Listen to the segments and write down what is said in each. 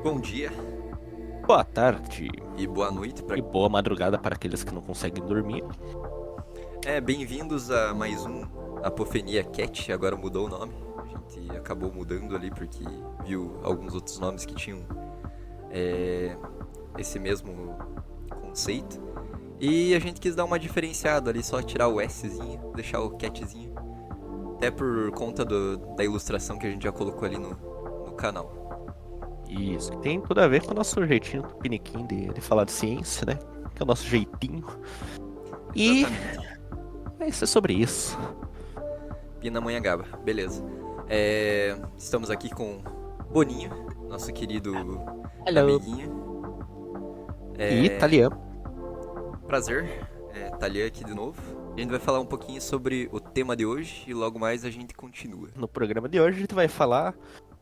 Bom dia Boa tarde e boa noite e boa madrugada para aqueles que não conseguem dormir. bem-vindos a mais um Apofenia Cat, agora mudou o nome. A gente acabou mudando ali porque viu alguns outros nomes que tinham é, esse mesmo conceito. E a gente quis dar uma diferenciada ali, só tirar o Szinho, deixar o Catzinho. Até por conta da ilustração que a gente já colocou ali no canal. Isso, que tem tudo a ver com o nosso jeitinho tupiniquim de falar de ciência, né? Que é o nosso jeitinho. E Exatamente. vai ser sobre isso. Pindamonhangaba, beleza. Estamos aqui com Boninho, nosso querido Hello. amiguinho. E É, italiano. prazer, Thalia aqui de novo. A gente vai falar um pouquinho sobre o tema de hoje e logo mais a gente continua. No programa de hoje a gente vai falar,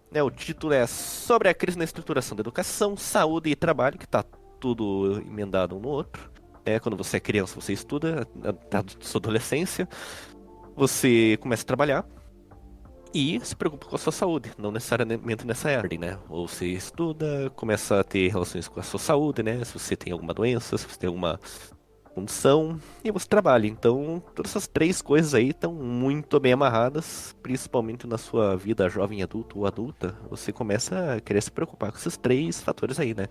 né? O título é sobre a crise na estruturação da educação, saúde e trabalho, que tá tudo emendado um no outro. Quando você é criança, você estuda, da sua adolescência, você começa a trabalhar. E se preocupa com a sua saúde, não necessariamente nessa ordem, né? Ou você estuda, começa a ter relações com a sua saúde, né? Se você tem alguma doença, se você tem alguma condição, e você trabalha. Então, todas essas três coisas aí estão muito bem amarradas, principalmente na sua vida jovem adulto ou adulta. Você começa a querer se preocupar com esses três fatores aí, né?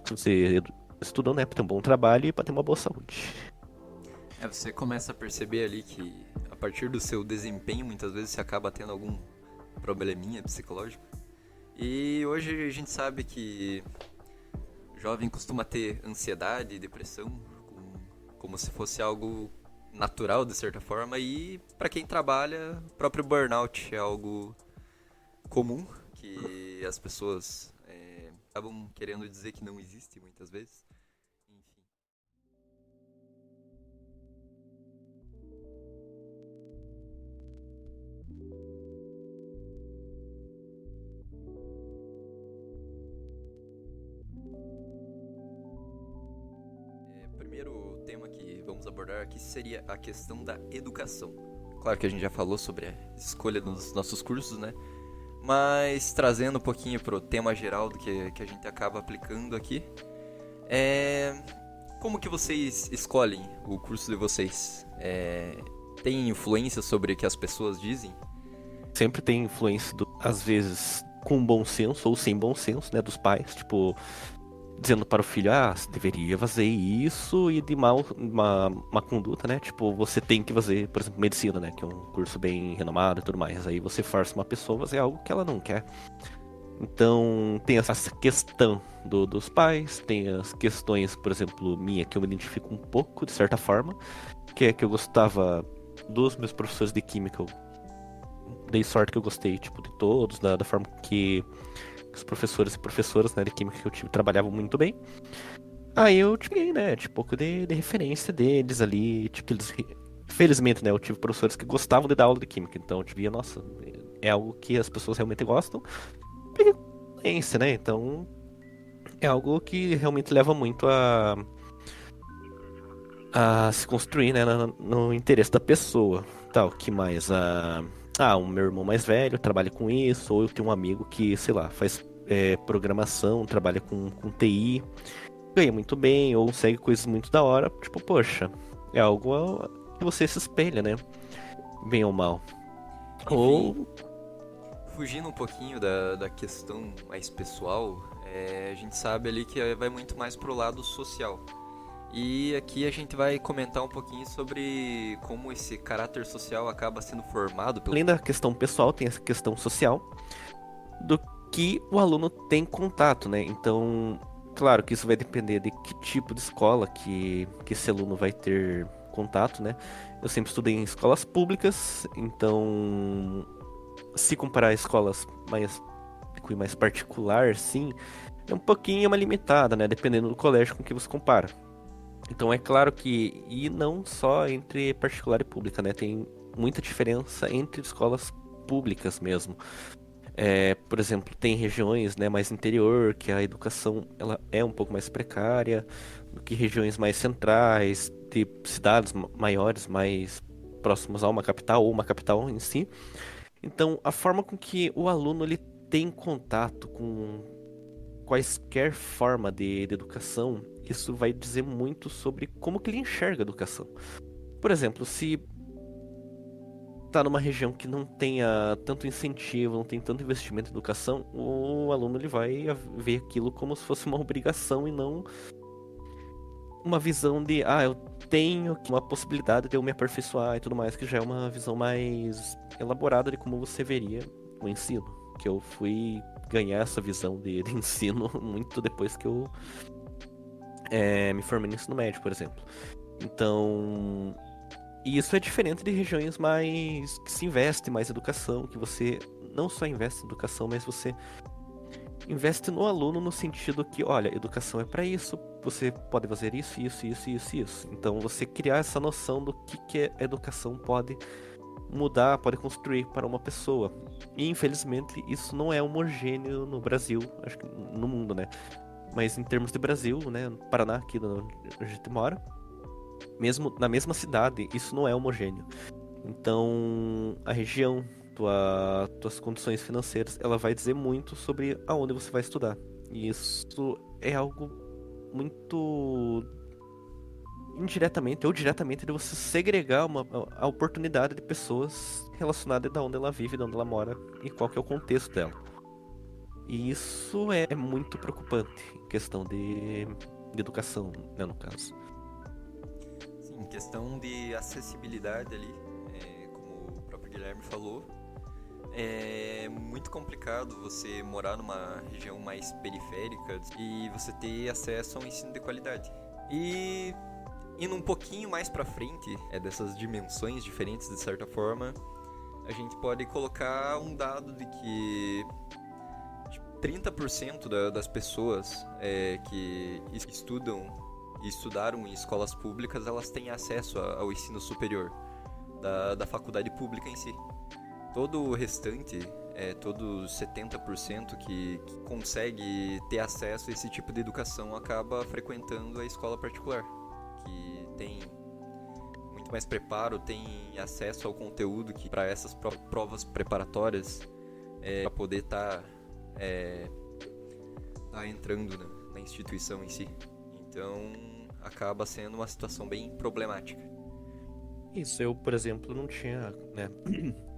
Se você estuda, né, para ter um bom trabalho e para ter uma boa saúde. Você começa a perceber ali que a partir do seu desempenho muitas vezes você acaba tendo algum probleminha psicológico. E hoje a gente sabe que o jovem costuma ter ansiedade e depressão como se fosse algo natural de certa forma, e para quem trabalha, o próprio burnout é algo comum que as pessoas acabam querendo dizer que não existe muitas vezes. Enfim. Primeiro tema que vamos abordar aqui seria a questão da educação. Claro que a gente já falou sobre a escolha dos nossos cursos, né? Mas trazendo um pouquinho pro tema geral do que a gente acaba aplicando aqui, é... como que vocês escolhem o curso de vocês? Tem influência sobre o que as pessoas dizem? Sempre tem influência, às vezes, com bom senso ou sem bom senso, né, dos pais, tipo, dizendo para o filho, você deveria fazer isso, e de uma conduta, né? Tipo, você tem que fazer, por exemplo, medicina, né? Que é um curso bem renomado e tudo mais. Aí você força uma pessoa a fazer algo que ela não quer. Então, tem essa questão dos pais, tem as questões, por exemplo, minha, que eu me identifico um pouco, de certa forma, que é que eu gostava dos meus professores de química. Eu dei sorte que eu gostei, tipo, de todos, da forma que os professores e professoras, né, de química que eu tive trabalhavam muito bem. Aí eu tirei, né, tipo, um pouco de referência deles ali, tipo, felizmente, né, eu tive professores que gostavam de dar aula de química, então eu tive, nossa, é algo que as pessoas realmente gostam, peguei referência, né, então é algo que realmente leva muito a se construir, né, no interesse da pessoa. Tal, que mais? O meu irmão mais velho trabalha com isso, ou eu tenho um amigo que, sei lá, faz programação, trabalha com TI, ganha muito bem, ou segue coisas muito da hora. Tipo, poxa, é algo que você se espelha, né? Bem ou mal. Enfim, Ou, fugindo um pouquinho da questão mais pessoal, a gente sabe ali que vai muito mais pro lado social. E aqui a gente vai comentar um pouquinho sobre como esse caráter social acaba sendo formado pelo. além da questão pessoal, tem essa questão social, do que o aluno tem contato, né? Então, claro que isso vai depender de que tipo de escola que esse aluno vai ter contato, né? Eu sempre estudei em escolas públicas, então, se comparar a escolas mais com mais particular, sim, é um pouquinho mais limitada, né? Dependendo do colégio com que você compara. Então é claro que, e não só entre particular e pública, né? Tem muita diferença entre escolas públicas mesmo. Por exemplo, tem regiões, né, mais interior que a educação ela é um pouco mais precária do que regiões mais centrais, de cidades maiores, mais próximas a uma capital ou uma capital em si. Então, a forma com que o aluno ele tem contato com quaisquer forma de educação, isso vai dizer muito sobre como que ele enxerga a educação. Por exemplo, se tá numa região que não tenha tanto incentivo, não tem tanto investimento em educação, o aluno ele vai ver aquilo como se fosse uma obrigação e não uma visão de, eu tenho aqui uma possibilidade de eu me aperfeiçoar e tudo mais, que já é uma visão mais elaborada de como você veria o ensino. Que eu fui ganhar essa visão de ensino muito depois que eu me formei no ensino médio, por exemplo. Então, e isso é diferente de regiões mais que se investe mais em educação, que você não só investe em educação, mas você investe no aluno no sentido que, olha, educação é para isso, você pode fazer isso, isso, isso, isso, isso. Então você criar essa noção do que a educação pode mudar, pode construir para uma pessoa. E infelizmente isso não é homogêneo no Brasil, acho que no mundo, né? Mas em termos de Brasil, né, no Paraná, aqui onde a gente mora, mesmo na mesma cidade, isso não é homogêneo. Então, a região, tuas condições financeiras, ela vai dizer muito sobre aonde você vai estudar. E isso é algo muito indiretamente ou diretamente de você segregar a oportunidade de pessoas relacionadas a onde ela vive, de onde ela mora e qual que é o contexto dela. E isso é muito preocupante em questão de educação, né, no caso. Sim, questão de acessibilidade ali, como o próprio Guilherme falou, é muito complicado você morar numa região mais periférica e você ter acesso a um ensino de qualidade. E indo um pouquinho mais pra frente, dessas dimensões diferentes de certa forma, a gente pode colocar um dado de que 30% das pessoas que estudam e estudaram em escolas públicas, elas têm acesso ao ensino superior da faculdade pública em si. Todo o restante, todos 70% que consegue ter acesso a esse tipo de educação acaba frequentando a escola particular, que tem muito mais preparo, tem acesso ao conteúdo que para essas provas preparatórias, para poder estar entrando na instituição em si. Então, acaba sendo uma situação bem problemática. Isso, eu, por exemplo, não tinha, né?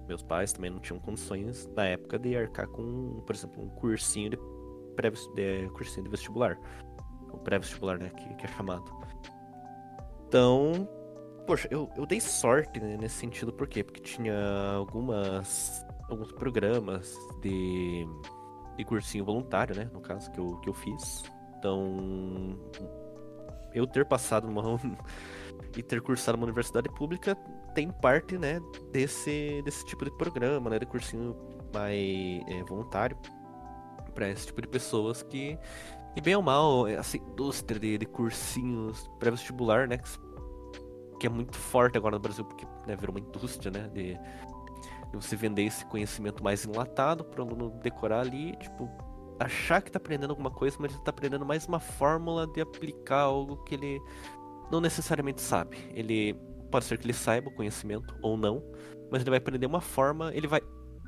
Meus pais também não tinham condições na época de arcar com, por exemplo, um cursinho cursinho de vestibular. O pré-vestibular, né? Que é chamado. Então, poxa, eu dei sorte, né, nesse sentido, por quê? Porque tinha alguns programas de cursinho voluntário, né? No caso, que eu fiz. Então, eu ter passado e ter cursado uma universidade pública tem parte, né, desse tipo de programa, né, de cursinho mais voluntário para esse tipo de pessoas que, e bem ou mal, essa indústria de cursinhos pré-vestibular, né, que é muito forte agora no Brasil, porque, né, virou uma indústria, né, de você vender esse conhecimento mais enlatado para o aluno decorar ali, tipo, achar que tá aprendendo alguma coisa, mas ele tá aprendendo mais uma fórmula de aplicar algo que ele não necessariamente sabe. Ele pode ser que ele saiba o conhecimento ou não, mas ele vai aprender uma forma, ele vai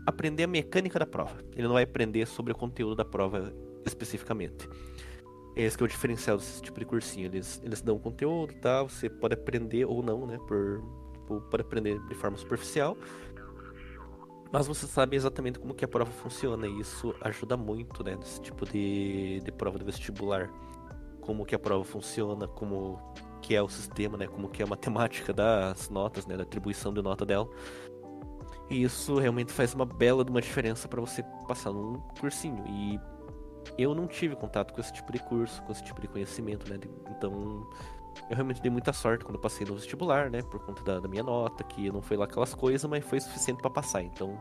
aprender a mecânica da prova. Ele não vai aprender sobre o conteúdo da prova especificamente. Esse que é o diferencial desse tipo de cursinho. Eles dão conteúdo, tá? Você pode aprender ou não, né? Pode aprender de forma superficial. Mas você sabe exatamente como que a prova funciona, e isso ajuda muito, né? Nesse tipo de prova de vestibular. Como que a prova funciona, como que é o sistema, né? Como que é a matemática das notas, né? Da atribuição de nota dela. E isso realmente faz uma bela de uma diferença para você passar num cursinho. E eu não tive contato com esse tipo de curso, com esse tipo de conhecimento, né? Então, eu realmente dei muita sorte quando eu passei no vestibular, né? Por conta da minha nota, que não foi lá aquelas coisas, mas foi suficiente para passar. Então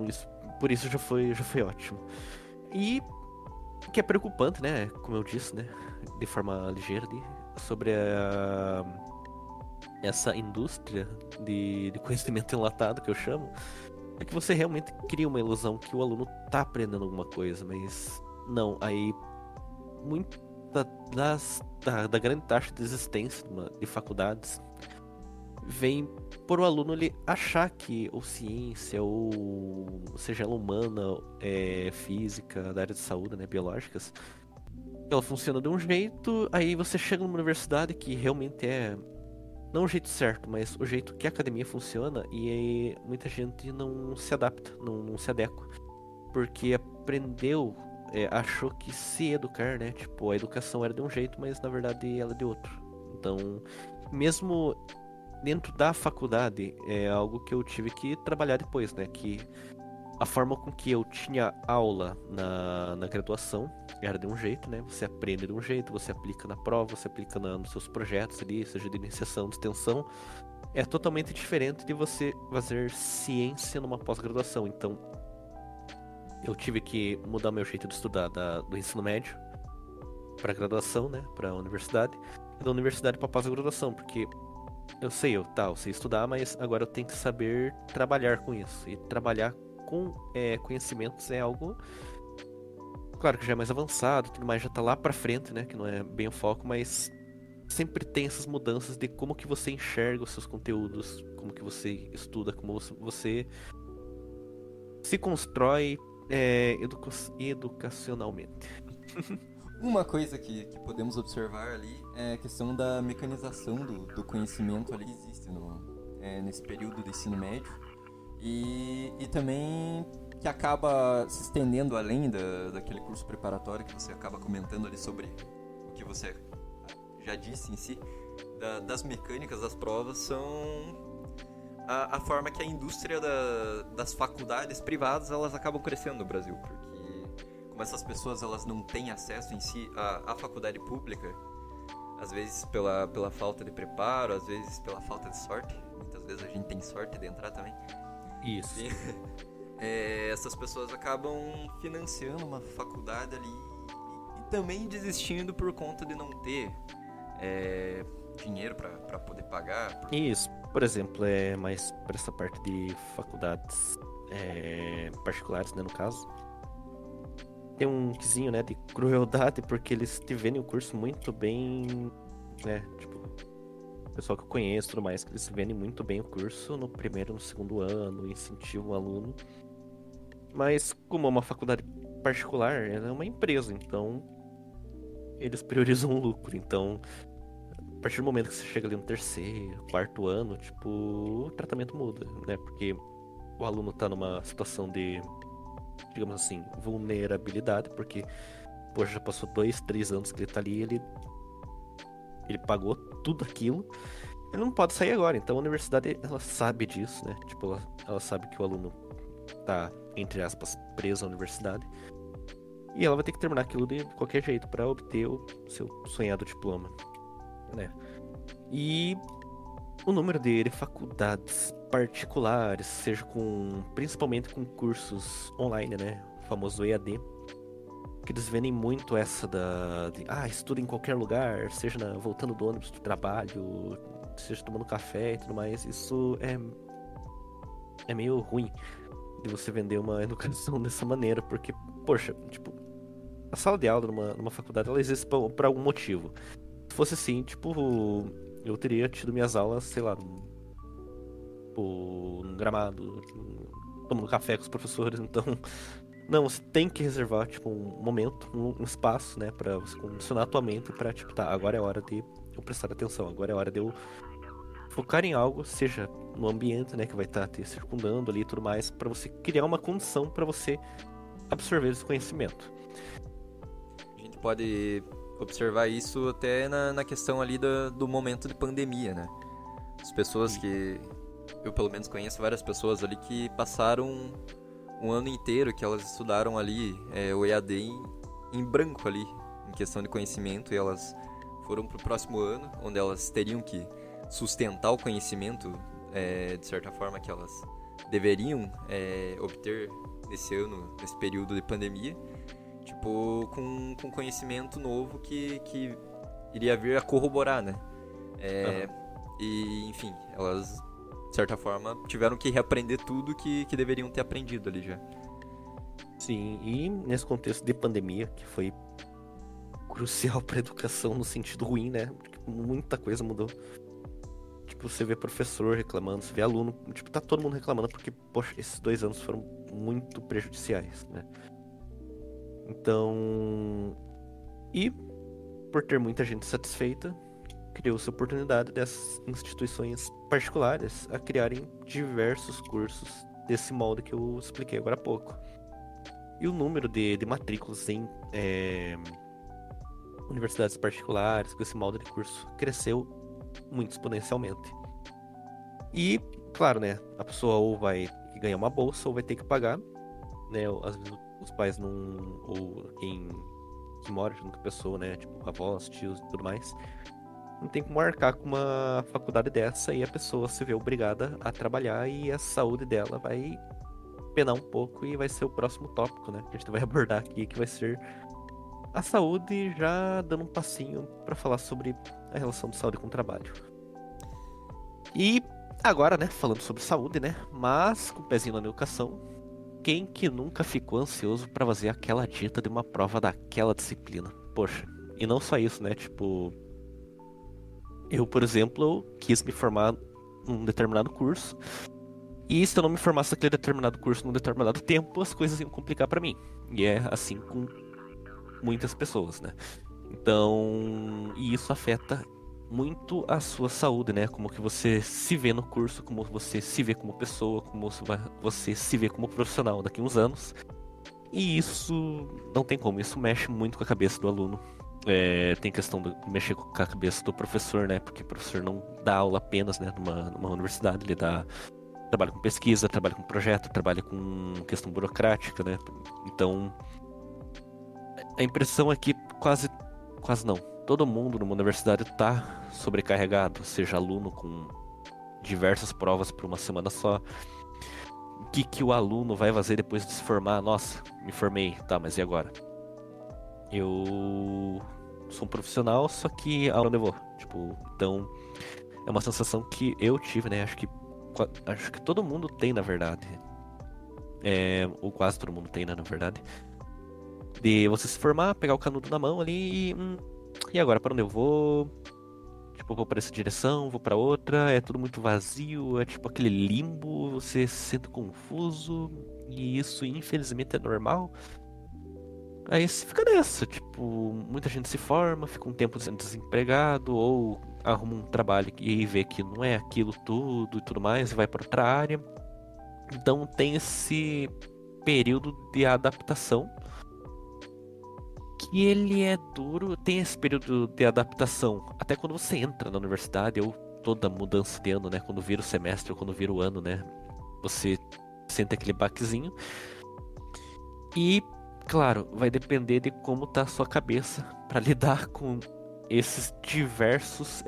isso, por isso já foi ótimo. E o que é preocupante, né? Como eu disse, né? De forma ligeira, sobre essa indústria de conhecimento enlatado que eu chamo, é que você realmente cria uma ilusão que o aluno tá aprendendo alguma coisa, mas não, aí muita da grande taxa de existência de faculdades vem por o aluno ele achar que ou ciência, ou seja ela humana, física, da área de saúde, né, biológicas, ela funciona de um jeito, aí você chega numa universidade que realmente é, não o jeito certo, mas o jeito que a academia funciona, e aí muita gente não se adapta, não se adequa, porque aprendeu, achou que se educar, né, tipo, a educação era de um jeito, mas na verdade ela é de outro. Então, mesmo dentro da faculdade, é algo que eu tive que trabalhar depois, né, que a forma com que eu tinha aula na graduação era de um jeito, né? Você aprende de um jeito, você aplica na prova, você aplica nos seus projetos ali, seja de iniciação, de extensão. É totalmente diferente de você fazer ciência numa pós-graduação. Então, eu tive que mudar meu jeito de estudar do ensino médio para graduação, né? Para a universidade, e da universidade para pós-graduação, porque eu sei estudar, mas agora eu tenho que saber trabalhar com isso. E trabalhar com conhecimentos é algo, claro que já é mais avançado, tudo mais já tá lá pra frente, né? Que não é bem o foco, mas sempre tem essas mudanças de como que você enxerga os seus conteúdos, como que você estuda, como você se constrói educacionalmente. Uma coisa que podemos observar ali é a questão da mecanização do conhecimento ali que existe nesse período do ensino médio e também que acaba se estendendo além daquele curso preparatório que você acaba comentando ali sobre o que você já disse em si, das mecânicas das provas são a forma que a indústria das faculdades privadas elas acabam crescendo no Brasil, porque como essas pessoas elas não têm acesso em si à faculdade pública, às vezes pela falta de preparo, às vezes pela falta de sorte, muitas vezes a gente tem sorte de entrar também. Isso. E, essas pessoas acabam financiando uma faculdade ali e também desistindo por conta de não ter dinheiro para poder pagar. Isso, por exemplo, é mais para essa parte de faculdades particulares, né, no caso. Tem um quizinho, né, de crueldade, porque eles te vendem o curso muito bem, né, tipo, o pessoal que eu conheço e tudo mais, que eles vendem muito bem o curso no primeiro e no segundo ano, incentivam o aluno. Mas, como é uma faculdade particular, ela é uma empresa, então eles priorizam o lucro. Então, a partir do momento que você chega ali no terceiro, quarto ano, tipo, o tratamento muda, né, porque o aluno tá numa situação de, digamos assim, vulnerabilidade, porque, poxa, já passou 2, 3 anos que ele tá ali, ele pagou tudo aquilo, ele não pode sair agora. Então a universidade, ela sabe disso, né? Tipo, ela sabe que o aluno tá, entre aspas, preso à universidade, e ela vai ter que terminar aquilo de qualquer jeito para obter o seu sonhado diploma, né? E o número de faculdades particulares, seja principalmente com cursos online, né? O famoso EAD, que eles vendem muito essa estuda em qualquer lugar, seja voltando do ônibus do trabalho, seja tomando café e tudo mais. Isso é meio ruim de você vender uma educação dessa maneira, porque, poxa, tipo, a sala de aula numa faculdade, ela existe por algum motivo. Se fosse assim, tipo, eu teria tido minhas aulas, sei lá, num gramado, tomando café com os professores. Então, não, você tem que reservar, tipo, um momento, um espaço, né, pra você condicionar a tua mente pra, tipo, tá, agora é hora de eu prestar atenção, agora é hora de eu focar em algo, seja no ambiente, né, que vai estar te circundando ali e tudo mais, pra você criar uma condição pra você absorver esse conhecimento. A gente pode observar isso até na questão ali do momento de pandemia, né? As pessoas que... Eu pelo menos conheço várias pessoas ali que passaram um ano inteiro que elas estudaram ali o EAD em branco ali, em questão de conhecimento, e elas foram pro próximo ano, onde elas teriam que sustentar o conhecimento de certa forma que elas deveriam obter nesse ano, nesse período de pandemia, tipo, com conhecimento novo que iria vir a corroborar, né? E, enfim, elas de certa forma, tiveram que reaprender tudo que deveriam ter aprendido ali já. Sim, e nesse contexto de pandemia, que foi crucial para educação no sentido ruim, né? Porque muita coisa mudou. Tipo, você vê professor reclamando, você vê aluno, tipo, tá todo mundo reclamando porque, poxa, esses 2 anos foram muito prejudiciais, né? Então, e por ter muita gente satisfeita, criou-se a oportunidade dessas instituições particulares a criarem diversos cursos desse molde que eu expliquei agora há pouco. E o número de matrículas em universidades particulares com esse molde de curso cresceu muito exponencialmente. E, claro, né, a pessoa ou vai ganhar uma bolsa ou vai ter que pagar, né, às vezes os pais não, ou quem que mora junto com a pessoa, né, tipo avós, tios e tudo mais, não tem como arcar com uma faculdade dessa e a pessoa se vê obrigada a trabalhar e a saúde dela vai penar um pouco e vai ser o próximo tópico, né, que a gente vai abordar aqui, que vai ser a saúde, já dando um passinho para falar sobre a relação de saúde com o trabalho. E agora, né, falando sobre saúde, né, mas com o pezinho na educação, quem que nunca ficou ansioso para fazer aquela dita de uma prova daquela disciplina? Poxa, e não só isso, né, tipo, eu, por exemplo, quis me formar num determinado curso, e se eu não me formasse naquele determinado curso num determinado tempo, as coisas iam complicar para mim. E é assim com muitas pessoas, né? Então, e isso afeta muito a sua saúde, né? Como que você se vê no curso, como você se vê como pessoa, como você se vê como profissional daqui a uns anos. E isso não tem como, isso mexe muito com a cabeça do aluno. Tem questão de mexer com a cabeça do professor, né? Porque o professor não dá aula apenas, né, numa universidade, ele trabalha com pesquisa, trabalha com projeto, trabalha com questão burocrática, né? Então, a impressão é que quase não. Todo mundo numa universidade está sobrecarregado, seja aluno com diversas provas por uma semana só. O que o aluno vai fazer depois de se formar? Nossa, me formei, tá, mas e agora? Eu sou um profissional, só que aonde eu vou? Tipo, então é uma sensação que eu tive, né? Acho que todo mundo tem, na verdade. Ou quase todo mundo tem, né, na verdade. De você se formar, pegar o canudo na mão ali e agora, para onde eu vou? Tipo, eu vou para essa direção, vou para outra, é tudo muito vazio, é tipo aquele limbo, você se sente confuso, e isso infelizmente é normal. Aí você fica nessa, tipo, muita gente se forma, fica um tempo sendo desempregado, ou arruma um trabalho e vê que não é aquilo tudo e tudo mais, e vai para outra área. Então tem esse período de adaptação que ele é duro, tem esse período de adaptação até quando você entra na universidade ou toda mudança de ano, né? Quando vira o semestre ou quando vira o ano, né? Você sente aquele baquezinho. E, claro, vai depender de como tá a sua cabeça para lidar com esses diversos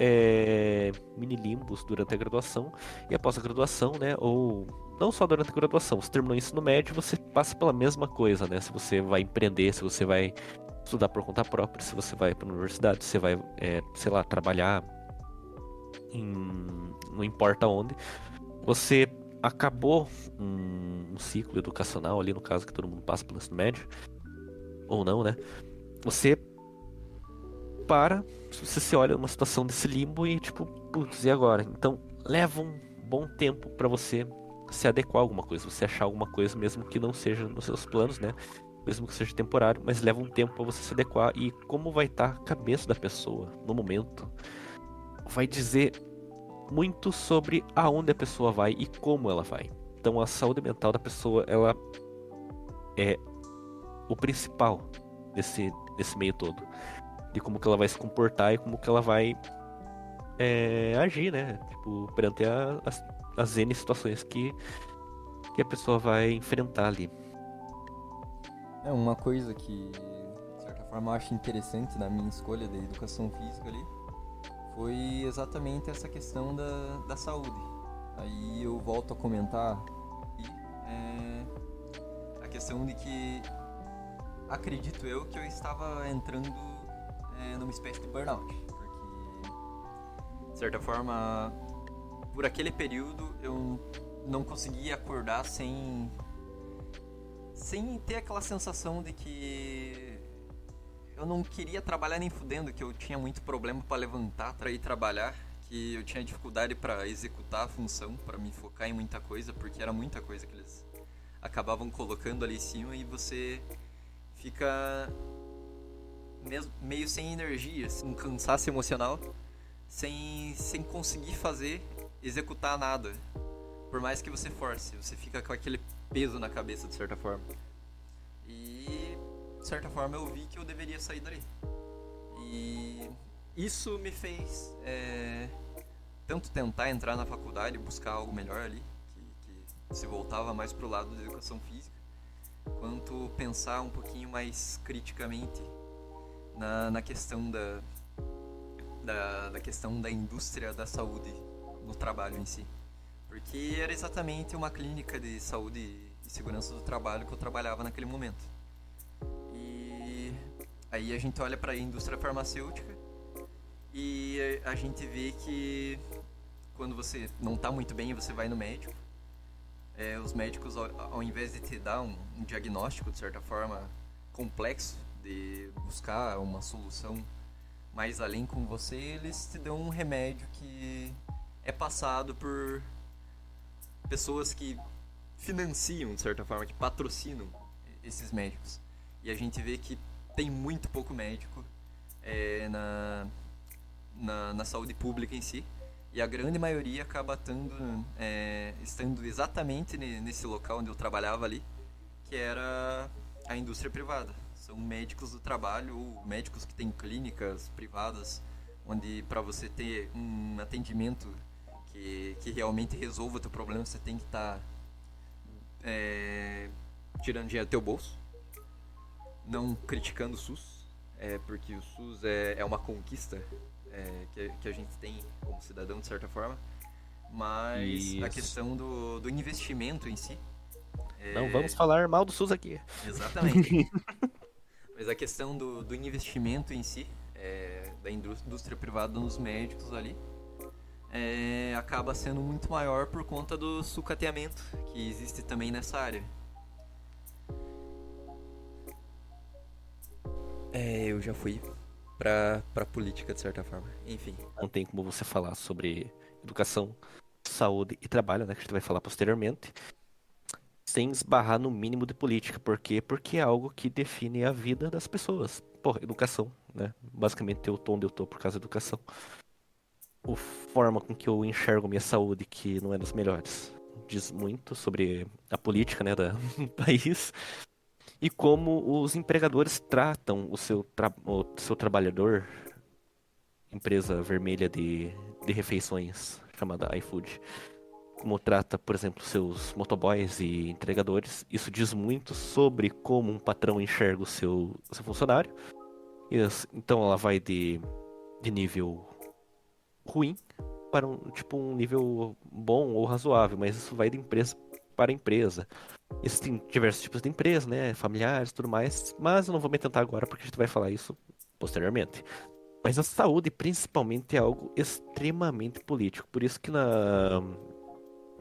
mini limbos durante a graduação e após a graduação, né? Ou não só durante a graduação, você terminou o ensino médio, você passa pela mesma coisa, né? Se você vai empreender, se você vai estudar por conta própria, se você vai para a universidade, se você vai, sei lá, trabalhar não importa onde, você acabou um ciclo educacional ali, no caso que todo mundo passa pelo ensino médio, ou não, né? Você você se olha numa situação desse limbo e tipo, putz, e agora? Então leva um bom tempo para você se adequar a alguma coisa, você achar alguma coisa, mesmo que não seja nos seus planos, né? Mesmo que seja temporário, mas leva um tempo para você se adequar e como vai estar a cabeça da pessoa no momento, vai dizer muito sobre aonde a pessoa vai e como ela vai. Então a saúde mental da pessoa, ela é o principal desse meio todo. De como que ela vai se comportar e como que ela vai agir, né? Tipo, perante as N situações que a pessoa vai enfrentar ali. É uma coisa que, de certa forma, eu acho interessante na minha escolha da educação física ali, foi exatamente essa questão da saúde. Aí eu volto a comentar a questão de que acredito eu que eu estava entrando numa espécie de burnout, porque de certa forma por aquele período eu não conseguia acordar sem ter aquela sensação de que eu não queria trabalhar nem fudendo, que eu tinha muito problema para levantar, para ir trabalhar, que eu tinha dificuldade para executar a função, para me focar em muita coisa, porque era muita coisa que eles acabavam colocando ali em cima e você fica meio sem energia, um cansaço emocional, sem conseguir executar nada. Por mais que você force, você fica com aquele peso na cabeça de certa forma. E de certa forma eu vi que eu deveria sair dali. E isso me fez tanto tentar entrar na faculdade, buscar algo melhor ali, que se voltava mais pro lado da educação física, quanto pensar um pouquinho mais criticamente na questão da questão da indústria da saúde no trabalho em si. Porque era exatamente uma clínica de saúde e segurança do trabalho que eu trabalhava naquele momento. E aí a gente olha para a indústria farmacêutica e a gente vê que quando você não está muito bem, você vai no médico. Os médicos, ao invés de te dar um diagnóstico, de certa forma, complexo, de buscar uma solução mais além com você, eles te dão um remédio que é passado por pessoas que financiam, de certa forma, que patrocinam esses médicos. E a gente vê que tem muito pouco médico na saúde pública em si. E a grande maioria acaba estando exatamente nesse local onde eu trabalhava ali, que era a indústria privada. São médicos do trabalho ou médicos que têm clínicas privadas, onde para você ter um atendimento que realmente resolva o teu problema, você tem que estar tirando dinheiro do teu bolso, não criticando o SUS, porque o SUS é uma conquista que a gente tem como cidadão, de certa forma, mas Isso. a questão do investimento em si... Não vamos falar mal do SUS aqui. Exatamente. Mas a questão do investimento em si, da indústria privada nos médicos ali, acaba sendo muito maior por conta do sucateamento que existe também nessa área. Eu já fui pra política de certa forma. Enfim. Não tem como você falar sobre educação, saúde e trabalho, né? Que a gente vai falar posteriormente, sem esbarrar no mínimo de política. Por quê? Porque é algo que define a vida das pessoas. Porra, educação, né? Basicamente eu tô onde eu tô por causa da educação. A forma com que eu enxergo minha saúde, que não é das melhores, diz muito sobre a política, né, do país. E como os empregadores tratam o seu trabalhador, empresa vermelha de refeições chamada iFood, como trata, por exemplo, seus motoboys e entregadores. Isso diz muito sobre como um patrão enxerga o seu funcionário. Então ela vai de nível ruim para um nível bom ou razoável, mas isso vai de empresa para empresa. Existem diversos tipos de empresas, né, familiares e tudo mais, mas eu não vou me atentar agora porque a gente vai falar isso posteriormente. Mas a saúde, principalmente, é algo extremamente político. Por isso que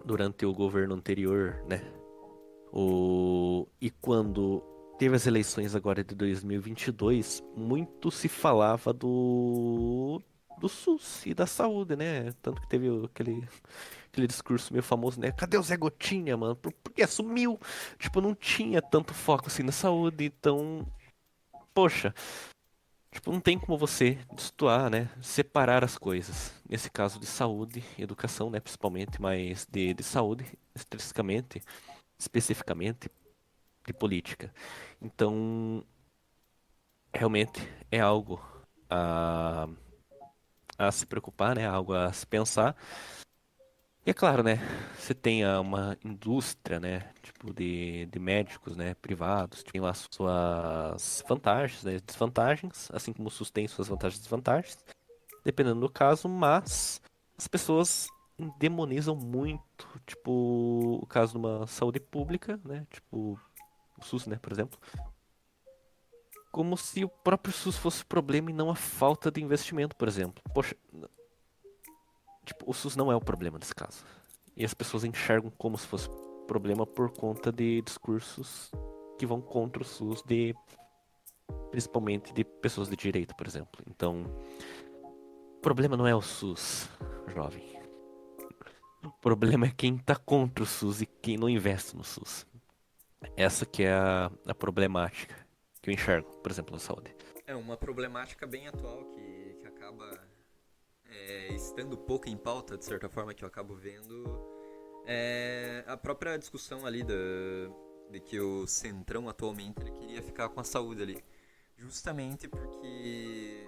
durante o governo anterior, né, e quando teve as eleições agora de 2022, muito se falava do SUS e da saúde, né? Tanto que teve aquele discurso meio famoso, né? Cadê o Zé Gotinha, mano? Porque sumiu. Tipo, não tinha tanto foco assim na saúde, então, poxa, tipo, não tem como você destoar, né? Separar as coisas. Nesse caso de saúde, educação, né? Principalmente, mas de saúde, especificamente, de política. Então, realmente é algo a, a se preocupar, né? Algo a se pensar. E é claro, né? Você tem uma indústria, né? Tipo de médicos, né? Privados, tem lá suas vantagens, né? Desvantagens, assim como o SUS tem suas vantagens e desvantagens, dependendo do caso, mas as pessoas demonizam muito, tipo, o caso de uma saúde pública, né? Tipo, o SUS, né, por exemplo, como se o próprio SUS fosse o problema e não a falta de investimento, por exemplo. Poxa, tipo, o SUS não é o problema nesse caso. E as pessoas enxergam como se fosse problema por conta de discursos que vão contra o SUS, principalmente de pessoas de direita, por exemplo. Então, o problema não é o SUS, jovem. O problema é quem tá contra o SUS e quem não investe no SUS. Essa que é a problemática que eu enxergo, por exemplo, na saúde. É uma problemática bem atual que acaba estando pouco em pauta, de certa forma, que eu acabo vendo. É a própria discussão ali de que o Centrão atualmente ele queria ficar com a saúde ali. Justamente porque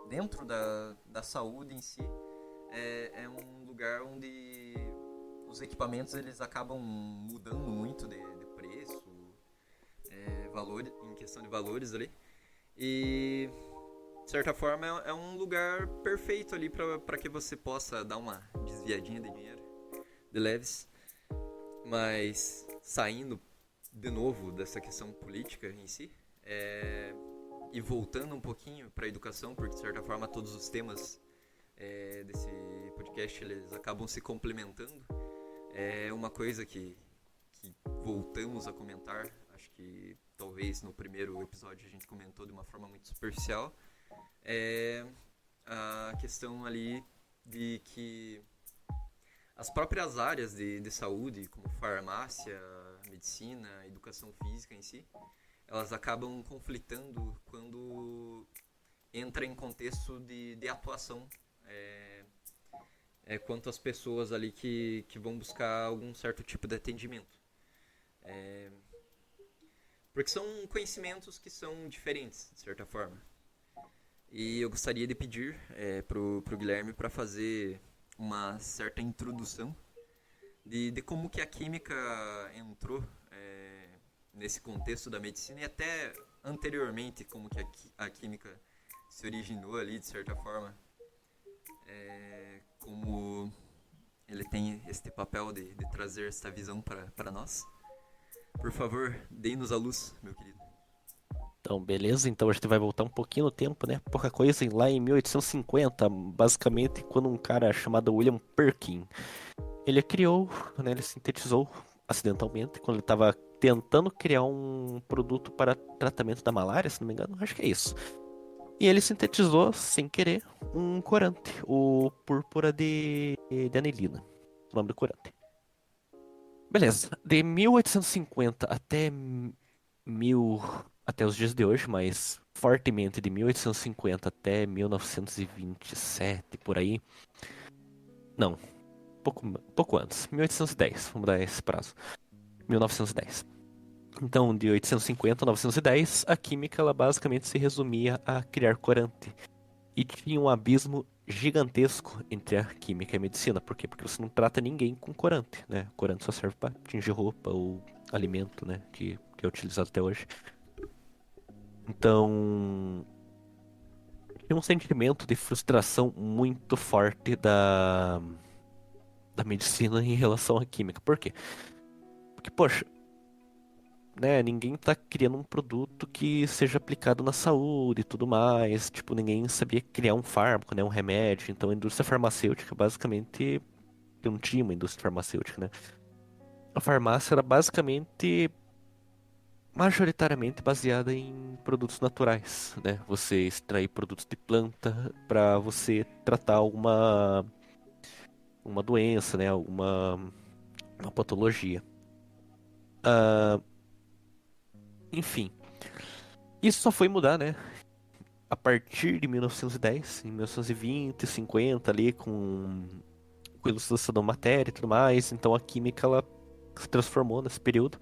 dentro da saúde em si é um lugar onde os equipamentos eles acabam mudando muito de preço, valor, em questão de valores ali. E de certa forma é um lugar perfeito ali para que você possa dar uma desviadinha de dinheiro de leves. Mas saindo de novo dessa questão política em si, e voltando um pouquinho para a educação, porque de certa forma todos os temas desse podcast eles acabam se complementando. É uma coisa que voltamos a comentar, acho que talvez no primeiro episódio a gente comentou de uma forma muito superficial, é a questão ali de que as próprias áreas de saúde, como farmácia, medicina, educação física em si, elas acabam conflitando quando entra em contexto de atuação quanto às pessoas ali que vão buscar algum certo tipo de atendimento. Porque são conhecimentos que são diferentes, de certa forma. E eu gostaria de pedir pro Guilherme para fazer uma certa introdução de como que a química entrou nesse contexto da medicina e até anteriormente como que a química se originou ali, de certa forma. Como ele tem este papel de trazer esta visão para nós. Por favor, dê-nos a luz, meu querido. Então, beleza? Então a gente vai voltar um pouquinho no tempo, né? Pouca coisa, lá em 1850, basicamente, quando um cara chamado William Perkin, ele criou, né? Ele sintetizou acidentalmente, quando ele estava tentando criar um produto para tratamento da malária, se não me engano, acho que é isso. E ele sintetizou, sem querer, um corante, o púrpura de anilina, o nome do corante. Beleza, de 1850 até os dias de hoje, mas fortemente de 1850 até 1927, por aí. Não, pouco antes, 1810, vamos dar esse prazo. 1910. Então, de 850 a 910, a química ela basicamente se resumia a criar corante. E tinha um abismo gigantesco entre a química e a medicina. Por quê? Porque você não trata ninguém com corante, né? Corante só serve para tingir roupa ou alimento, né? Que é utilizado até hoje. Então, tinha um sentimento de frustração muito forte da medicina em relação à química. Por quê? Porque, poxa, né, ninguém tá criando um produto que seja aplicado na saúde e tudo mais. Tipo, ninguém sabia criar um fármaco, né, um remédio. Então, a indústria farmacêutica, basicamente, não tinha uma indústria farmacêutica, né? A farmácia era basicamente, majoritariamente baseada em produtos naturais, né? Você extrair produtos de planta para você tratar uma doença, né? Uma patologia. Enfim, isso só foi mudar, né? A partir de 1910, em 1920, 50 ali, com a ilustração da matéria e tudo mais. Então a química ela se transformou nesse período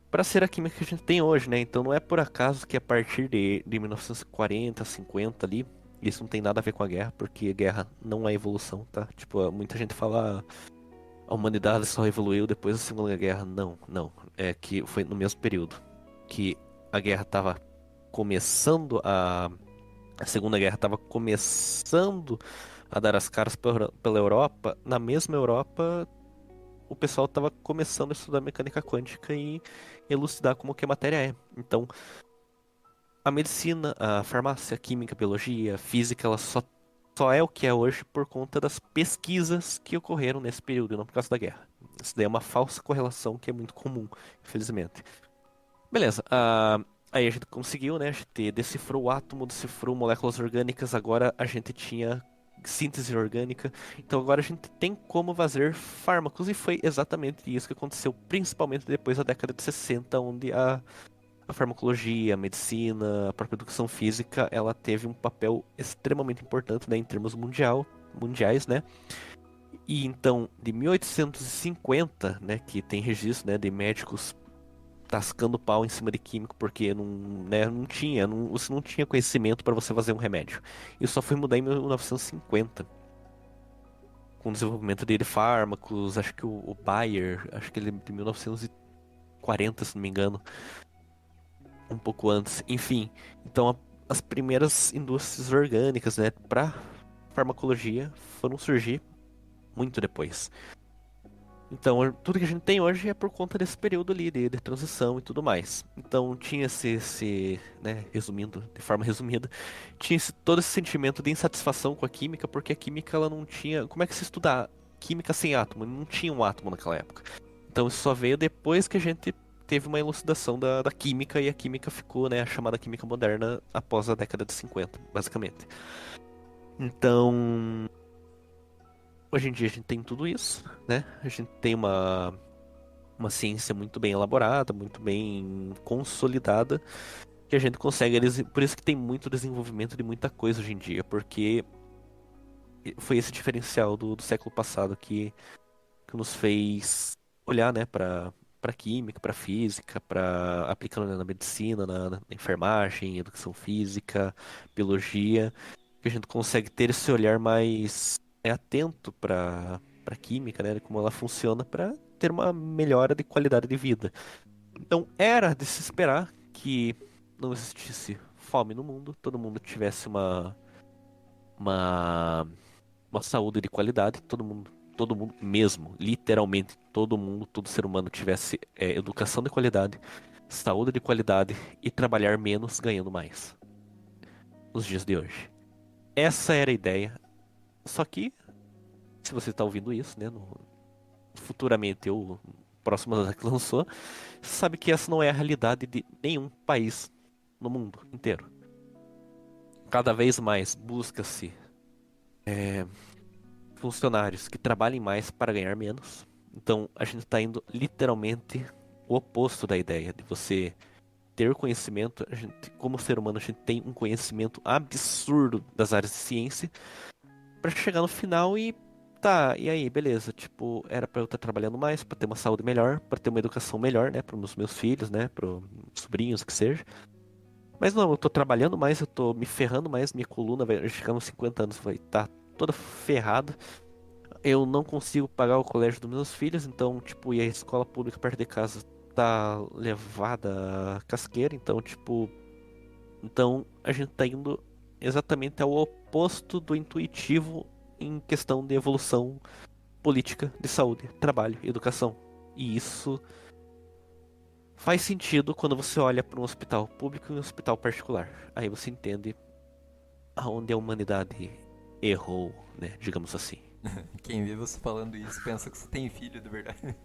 para ser a química que a gente tem hoje, né? Então não é por acaso que a partir de 1940, 50 ali, isso não tem nada a ver com a guerra, porque a guerra não é evolução, tá? Tipo, muita gente fala a humanidade só evoluiu depois da Segunda Guerra. Não, não. É que foi no mesmo período que a guerra estava começando a Segunda Guerra estava começando a dar as caras pela Europa. Na mesma Europa, o pessoal estava começando a estudar mecânica quântica e elucidar como que a matéria é. Então, a medicina, a farmácia, a química, a biologia, a física, ela só só é o que é hoje por conta das pesquisas que ocorreram nesse período, e não por causa da guerra. Isso daí é uma falsa correlação que é muito comum, infelizmente. Beleza, aí a gente conseguiu, né? A gente decifrou o átomo, decifrou moléculas orgânicas, agora a gente tinha síntese orgânica, então agora a gente tem como fazer fármacos, e foi exatamente isso que aconteceu, principalmente depois da década de 60, onde a farmacologia, a medicina, a própria educação física, ela teve um papel extremamente importante, né, em termos mundiais, né? E então, de 1850, né, que tem registro, né, de médicos tascando pau em cima de químico porque não, né, não tinha, você não tinha conhecimento para você fazer um remédio. Isso só foi mudar em 1950, com o desenvolvimento de fármacos, acho que o Bayer, acho que ele é de 1940, se não me engano, um pouco antes. Enfim, então as primeiras indústrias orgânicas, né, para farmacologia foram surgir muito depois. Então, tudo que a gente tem hoje é por conta desse período ali de transição e tudo mais. Então, tinha né, resumindo, de forma resumida, tinha todo esse sentimento de insatisfação com a química, porque a química ela não tinha. Como é que se estuda química sem átomo? Não tinha um átomo naquela época. Então, isso só veio depois que a gente teve uma elucidação da química e a química ficou, né, a chamada química moderna após a década de 50, basicamente. Então, hoje em dia a gente tem tudo isso, né? A gente tem uma ciência muito bem elaborada, muito bem consolidada, que a gente consegue. Por isso que tem muito desenvolvimento de muita coisa hoje em dia, porque foi esse diferencial do século passado que nos fez olhar, né, para química, para física, para aplicando né, na medicina, na enfermagem, educação física, biologia, que a gente consegue ter esse olhar mais atento para química, né, de como ela funciona para ter uma melhora de qualidade de vida. Então era de se esperar que não existisse fome no mundo, todo mundo tivesse uma, uma saúde de qualidade, todo mundo mesmo, literalmente todo mundo, todo ser humano tivesse educação de qualidade, saúde de qualidade e trabalhar menos ganhando mais nos dias de hoje. Essa era a ideia. Só que, se você está ouvindo isso, né, futuramente ou próximo da que lançou, sabe que essa não é a realidade de nenhum país no mundo inteiro. Cada vez mais busca-se funcionários que trabalhem mais para ganhar menos. Então a gente está indo literalmente o oposto da ideia de você ter conhecimento. A gente, como ser humano, a gente tem um conhecimento absurdo das áreas de ciência para chegar no final e tá, e aí, beleza, tipo, era para eu estar trabalhando mais, para ter uma saúde melhor, para ter uma educação melhor, né, para os meus filhos, né, para sobrinhos, que seja. Mas não, eu tô trabalhando mais, eu tô me ferrando mais, minha coluna vai chegar nos 50 anos, vai estar toda ferrada. Eu não consigo pagar o colégio dos meus filhos, então, tipo, e a escola pública perto de casa tá levada a casqueira, então, tipo, então a gente tá indo exatamente ao oposto do intuitivo em questão de evolução política de saúde, trabalho e educação. E isso faz sentido quando você olha para um hospital público e um hospital particular. Aí você entende aonde a humanidade errou, né? Digamos assim. Quem vê você falando isso pensa que você tem filho de verdade.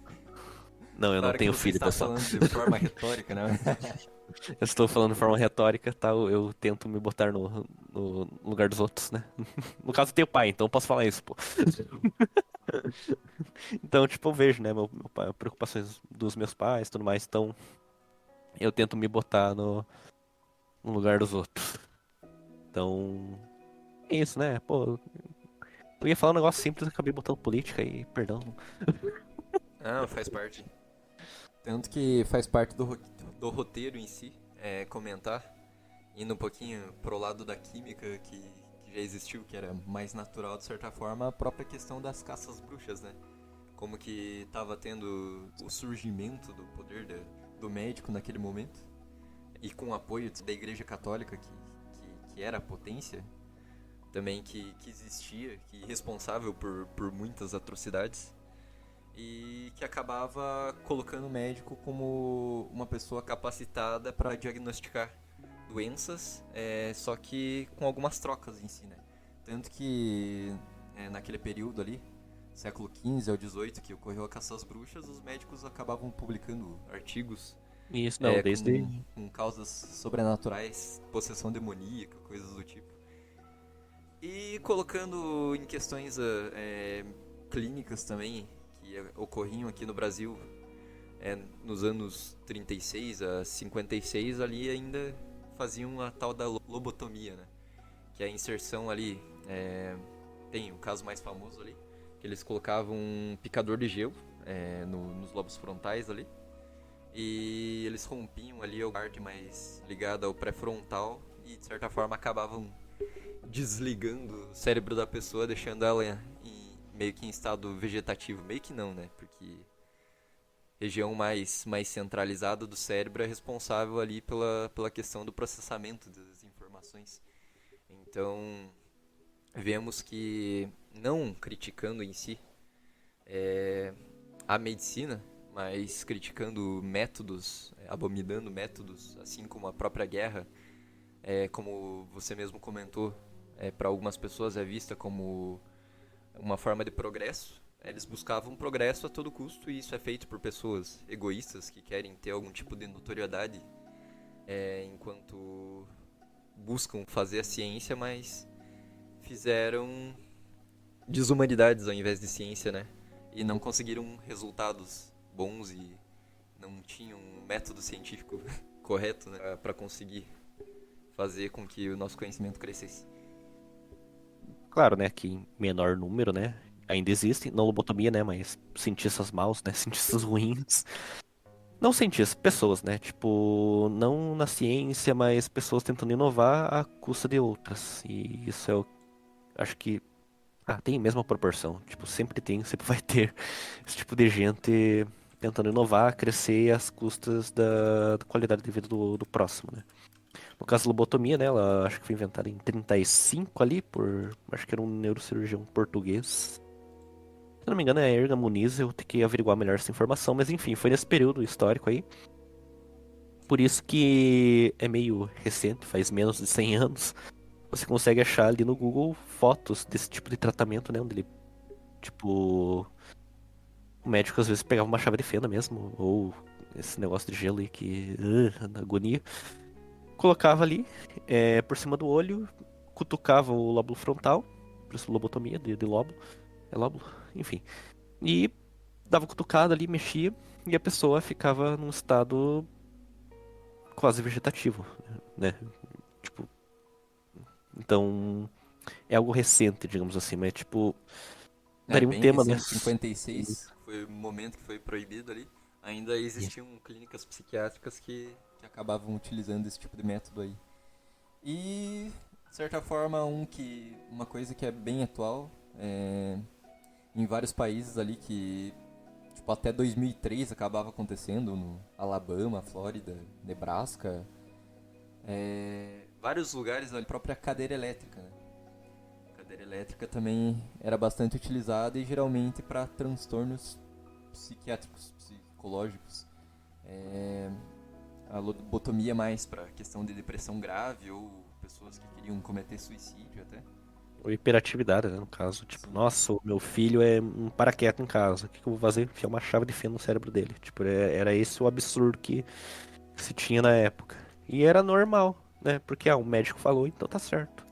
Não, eu não Claro que tenho você filho, está pessoal. falando de forma retórica, né? Eu estou falando de forma retórica, tá? Eu tento me botar no lugar dos outros, né? No caso, eu tenho pai, então eu posso falar isso, pô. Então, tipo, eu vejo, né? Meu pai, preocupações dos meus pais e tudo mais, então eu tento me botar no lugar dos outros. Então, é isso, né? Pô, eu ia falar um negócio simples, acabei botando política aí, perdão. Não, faz parte. Tanto que faz parte do roteiro em si, comentar, indo um pouquinho pro lado da química que já existiu, que era mais natural de certa forma, a própria questão das caças bruxas, né? Como que tava tendo o surgimento do poder do médico naquele momento, e com o apoio da Igreja Católica, que era a potência, também que existia, que responsável por muitas atrocidades, e que acabava colocando o médico como uma pessoa capacitada para diagnosticar doenças, só que com algumas trocas em si, né? Tanto que naquele período ali, século XV ao XVIII, que ocorreu a caça às bruxas, os médicos acabavam publicando artigos Isso, não, com, desde. com causas sobrenaturais, possessão demoníaca, coisas do tipo. E colocando em questões clínicas também, que ocorriam aqui no Brasil nos anos 36 a 56, ali ainda faziam a tal da lobotomia, né? Que é a inserção ali, tem o caso mais famoso ali, que eles colocavam um picador de gelo nos lobos frontais ali, e eles rompiam ali a parte mais ligada ao pré-frontal e de certa forma acabavam desligando o cérebro da pessoa, deixando ela meio que em estado vegetativo. Meio que não, né? Porque a região mais centralizada do cérebro é responsável ali pela questão do processamento das informações. Então, vemos que, não criticando em si a medicina, mas criticando métodos, abominando métodos, assim como a própria guerra, como você mesmo comentou, para algumas pessoas é vista como uma forma de progresso. Eles buscavam progresso a todo custo e isso é feito por pessoas egoístas que querem ter algum tipo de notoriedade enquanto buscam fazer a ciência, mas fizeram desumanidades ao invés de ciência, né? E não conseguiram resultados bons e não tinham um método científico correto, né, para conseguir fazer com que o nosso conhecimento crescesse. Claro, né, que em menor número, né, ainda existem, não lobotomia, né, mas cientistas maus, né, cientistas ruins. Não cientistas, pessoas, né, tipo, não na ciência, mas pessoas tentando inovar à custa de outras. E isso acho que, tem a mesma proporção. Tipo, sempre tem, sempre vai ter esse tipo de gente tentando inovar, crescer às custas da qualidade de vida do próximo, né. No caso da lobotomia, né, ela acho que foi inventada em 35 ali acho que era um neurocirurgião português. Se não me engano é Erga Muniz, eu tenho que averiguar melhor essa informação, mas enfim, foi nesse período histórico aí. Por isso que é meio recente, faz menos de 100 anos. Você consegue achar ali no Google fotos desse tipo de tratamento, né, onde ele, tipo, o médico às vezes pegava uma chave de fenda mesmo, ou esse negócio de gelo aí que, na agonia. Colocava ali, por cima do olho, cutucava o lóbulo frontal, por isso lobotomia de lóbulo, é lóbulo, enfim. E dava cutucada ali, mexia, e a pessoa ficava num estado quase vegetativo, né? Tipo, então é algo recente, digamos assim, mas tipo, É, daria um bem tema, né? recente, 56 foi o momento que foi proibido ali. Ainda existiam clínicas psiquiátricas que acabavam utilizando esse tipo de método aí. E, de certa forma, uma coisa que é bem atual, em vários países ali que, tipo, até 2003 acabava acontecendo, no Alabama, Flórida, Nebraska, vários lugares, a própria cadeira elétrica, né? A cadeira elétrica também era bastante utilizada e geralmente para transtornos psiquiátricos, psicológicos. É, a lobotomia mais para questão de depressão grave ou pessoas que queriam cometer suicídio até. Ou hiperatividade, né, no caso. Tipo, Sim. nossa, o meu filho é um paraquedas em casa. O que que eu vou fazer? Enfiar uma chave de fenda no cérebro dele. Tipo, era esse o absurdo que se tinha na época. E era normal, né? Porque, o médico falou, então tá certo.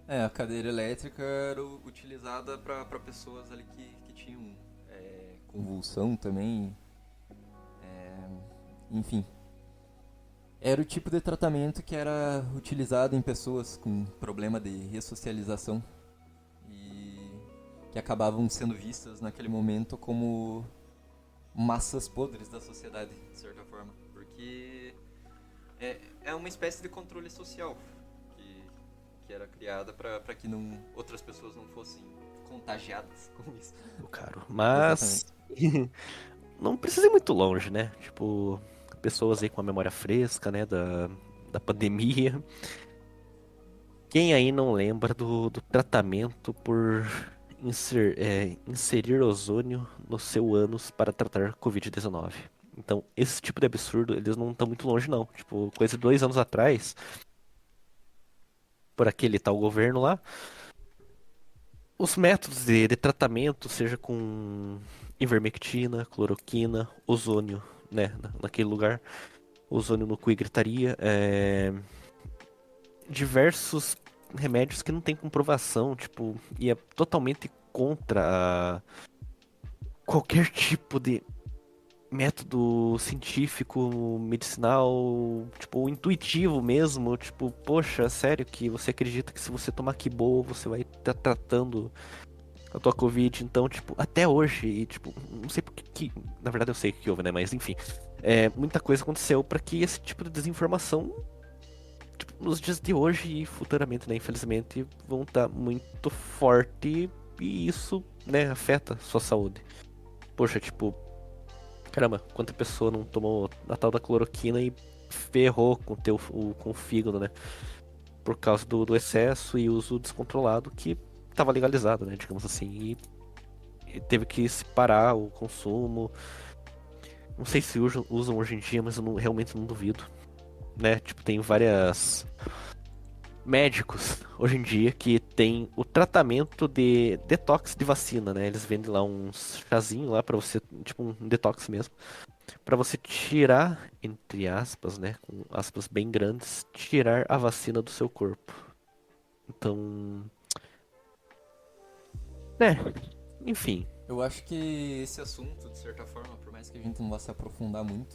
A cadeira elétrica era utilizada para pessoas ali que tinham convulsão também, enfim. Era o tipo de tratamento que era utilizado em pessoas com problema de ressocialização e que acabavam sendo vistas naquele momento como massas podres da sociedade, de certa forma. Porque é uma espécie de controle social que, que era criada para que outras pessoas não fossem contagiadas com isso. Caro. Exatamente. Mas não precisa ir muito longe, né? Tipo, pessoas aí com a memória fresca, né? Da pandemia. Quem aí não lembra do tratamento por inserir ozônio no seu ânus para tratar Covid-19? Então, esse tipo de absurdo, eles não estão muito longe, não. Tipo, coisa de 2 anos atrás, por aquele tal governo lá, os métodos de tratamento, seja com ivermectina, cloroquina, ozônio, né, naquele lugar, ozônio no cu e gritaria, diversos remédios que não tem comprovação, tipo, e é totalmente contra qualquer tipo de método científico, medicinal, tipo, intuitivo mesmo, tipo, poxa, sério que você acredita que se você tomar Kibô, você vai estar tratando a tua Covid, então, tipo, até hoje, e tipo, não sei porque que, na verdade eu sei o que houve, né, mas enfim, muita coisa aconteceu para que esse tipo de desinformação, tipo, nos dias de hoje e futuramente, né, infelizmente, vão estar muito forte e isso, né, afeta a sua saúde. Poxa, tipo, caramba, quanta pessoa não tomou a tal da cloroquina e ferrou com o fígado, né? Por causa do excesso e uso descontrolado que estava legalizado, né? Digamos assim. E teve que se parar o consumo. Não sei se usam hoje em dia, mas eu realmente não duvido, né? Tipo, tem várias médicos hoje em dia que tem o tratamento de detox de vacina, né? Eles vendem lá uns chazinhos lá pra você, tipo um detox mesmo. Para você tirar, entre aspas, né, com aspas bem grandes, tirar a vacina do seu corpo. Então, né, enfim. Eu acho que esse assunto, de certa forma, por mais que a gente não vá se aprofundar muito,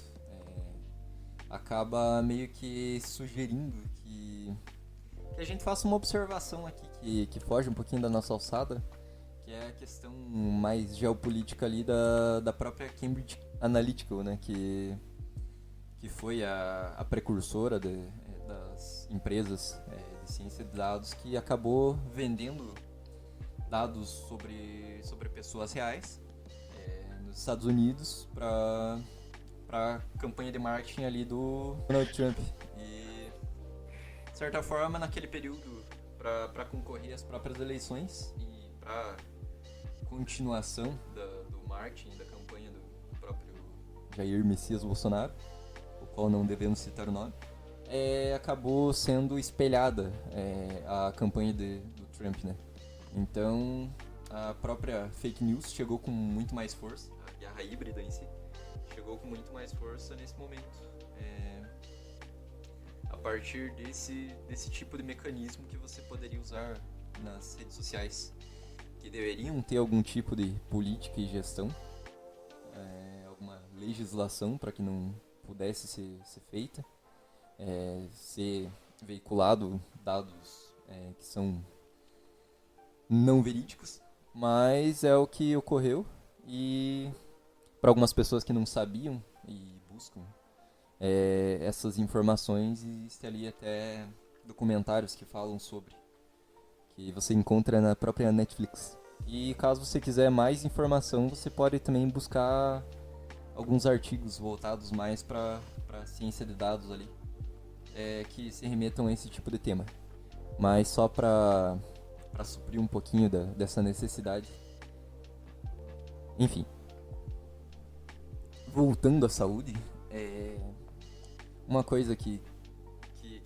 acaba meio que sugerindo que a gente faça uma observação aqui que foge um pouquinho da nossa alçada, que é a questão mais geopolítica ali da própria Cambridge Analytica, né, que foi a precursora das empresas de ciência de dados que acabou vendendo dados sobre pessoas reais nos Estados Unidos para campanha de marketing ali do Donald Trump. E, de certa forma, naquele período, para concorrer às próprias eleições e para continuação do marketing, da campanha do próprio Jair Messias Bolsonaro, o qual não devemos citar o nome, acabou sendo espelhada a campanha do Trump, né? Então, a própria fake news chegou com muito mais força, a guerra híbrida em si, chegou com muito mais força nesse momento. A partir desse tipo de mecanismo que você poderia usar nas redes sociais, que deveriam ter algum tipo de política e gestão, alguma legislação para que não pudesse ser feita, ser veiculado dados que são não verídicos, mas é o que ocorreu e para algumas pessoas que não sabiam e buscam essas informações, existe ali até documentários que falam sobre, que você encontra na própria Netflix. E caso você quiser mais informação, você pode também buscar alguns artigos voltados mais para a ciência de dados ali, que se remetam a esse tipo de tema. Mas só para suprir um pouquinho dessa necessidade. Enfim, voltando à saúde, uma coisa que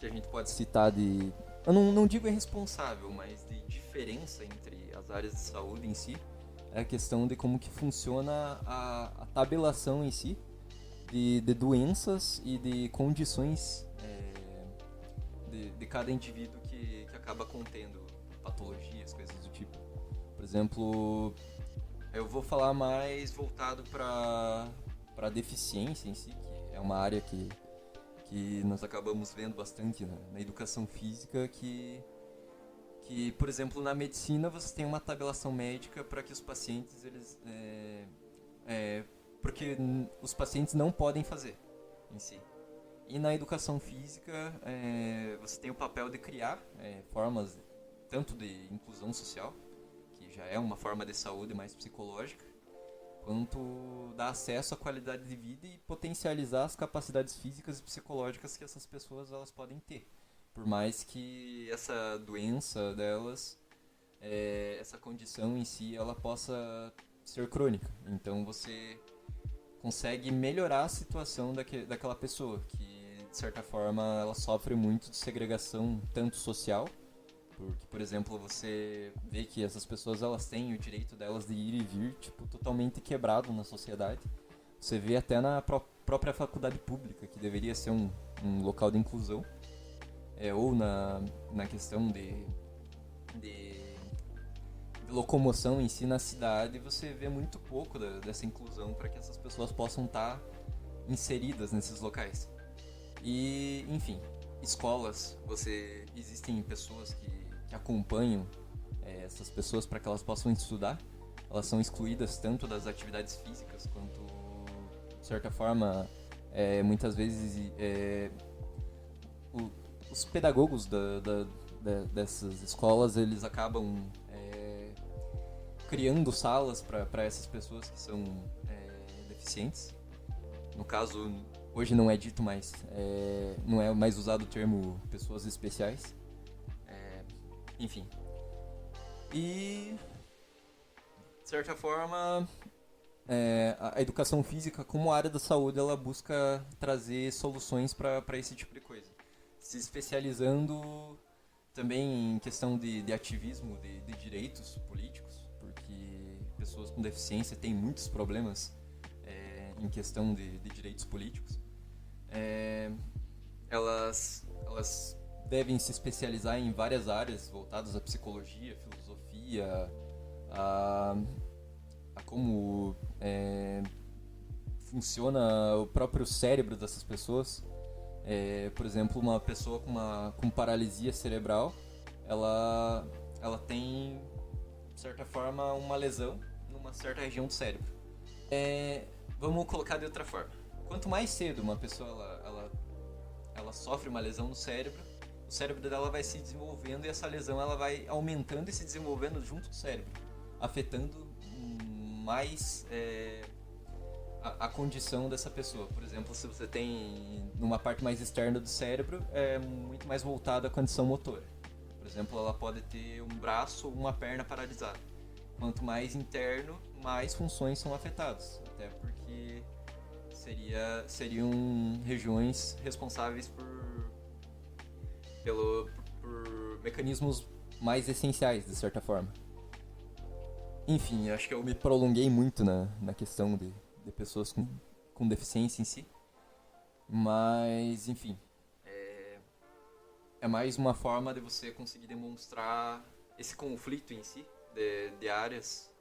a gente pode citar de... Eu não digo irresponsável, mas de diferença entre as áreas de saúde em si, é a questão de como que funciona a tabelação em si de doenças e de condições de cada indivíduo que acaba contendo patologias, coisas do tipo. Por exemplo, eu vou falar mais voltado para deficiência em si, que é uma área que nós acabamos vendo bastante na educação física, que, por exemplo, na medicina você tem uma tabelação médica para que os pacientes porque os pacientes não podem fazer em si. E na educação física você tem o papel de criar formas tanto de inclusão social, que já é uma forma de saúde mais psicológica, quanto dar acesso à qualidade de vida e potencializar as capacidades físicas e psicológicas que essas pessoas elas podem ter. Por mais que essa doença delas, essa condição em si, ela possa ser crônica. Então você consegue melhorar a situação daquela pessoa, que de certa forma ela sofre muito de segregação, tanto social, Porque, por exemplo, você vê que essas pessoas elas têm o direito delas de ir e vir, tipo, totalmente quebrado na sociedade. Você vê até na própria faculdade pública, que deveria ser um local de inclusão, ou na questão de locomoção em si na cidade, você vê muito pouco dessa inclusão para que essas pessoas possam estar inseridas nesses locais. E, enfim, escolas, existem pessoas que acompanham essas pessoas para que elas possam estudar. Elas são excluídas tanto das atividades físicas quanto, de certa forma, muitas vezes os pedagogos dessas escolas eles acabam criando salas para essas pessoas que são deficientes. No caso, hoje não é dito mais, não é mais usado o termo pessoas especiais. Enfim. E, de certa forma, a educação física, como área da saúde, ela busca trazer soluções para esse tipo de coisa. Se especializando também em questão de ativismo, de direitos políticos, porque pessoas com deficiência têm muitos problemas em questão de direitos políticos. Elas devem se especializar em várias áreas voltadas à psicologia, filosofia, a como funciona o próprio cérebro dessas pessoas. Por exemplo, uma pessoa com paralisia cerebral, ela tem, de certa forma, uma lesão numa certa região do cérebro. Vamos colocar de outra forma. Quanto mais cedo uma pessoa ela sofre uma lesão no cérebro, o cérebro dela vai se desenvolvendo e essa lesão ela vai aumentando e se desenvolvendo junto com o cérebro, afetando mais a condição dessa pessoa. Por exemplo, se você tem numa parte mais externa do cérebro, é muito mais voltada à condição motora. Por exemplo, ela pode ter um braço ou uma perna paralisada. Quanto mais interno, mais funções são afetadas. Até porque seriam regiões responsáveis por mecanismos mais essenciais, de certa forma. Enfim, acho que eu me prolonguei muito na questão de pessoas com deficiência em si. Mas, enfim, é mais uma forma de você conseguir demonstrar esse conflito em si, de áreas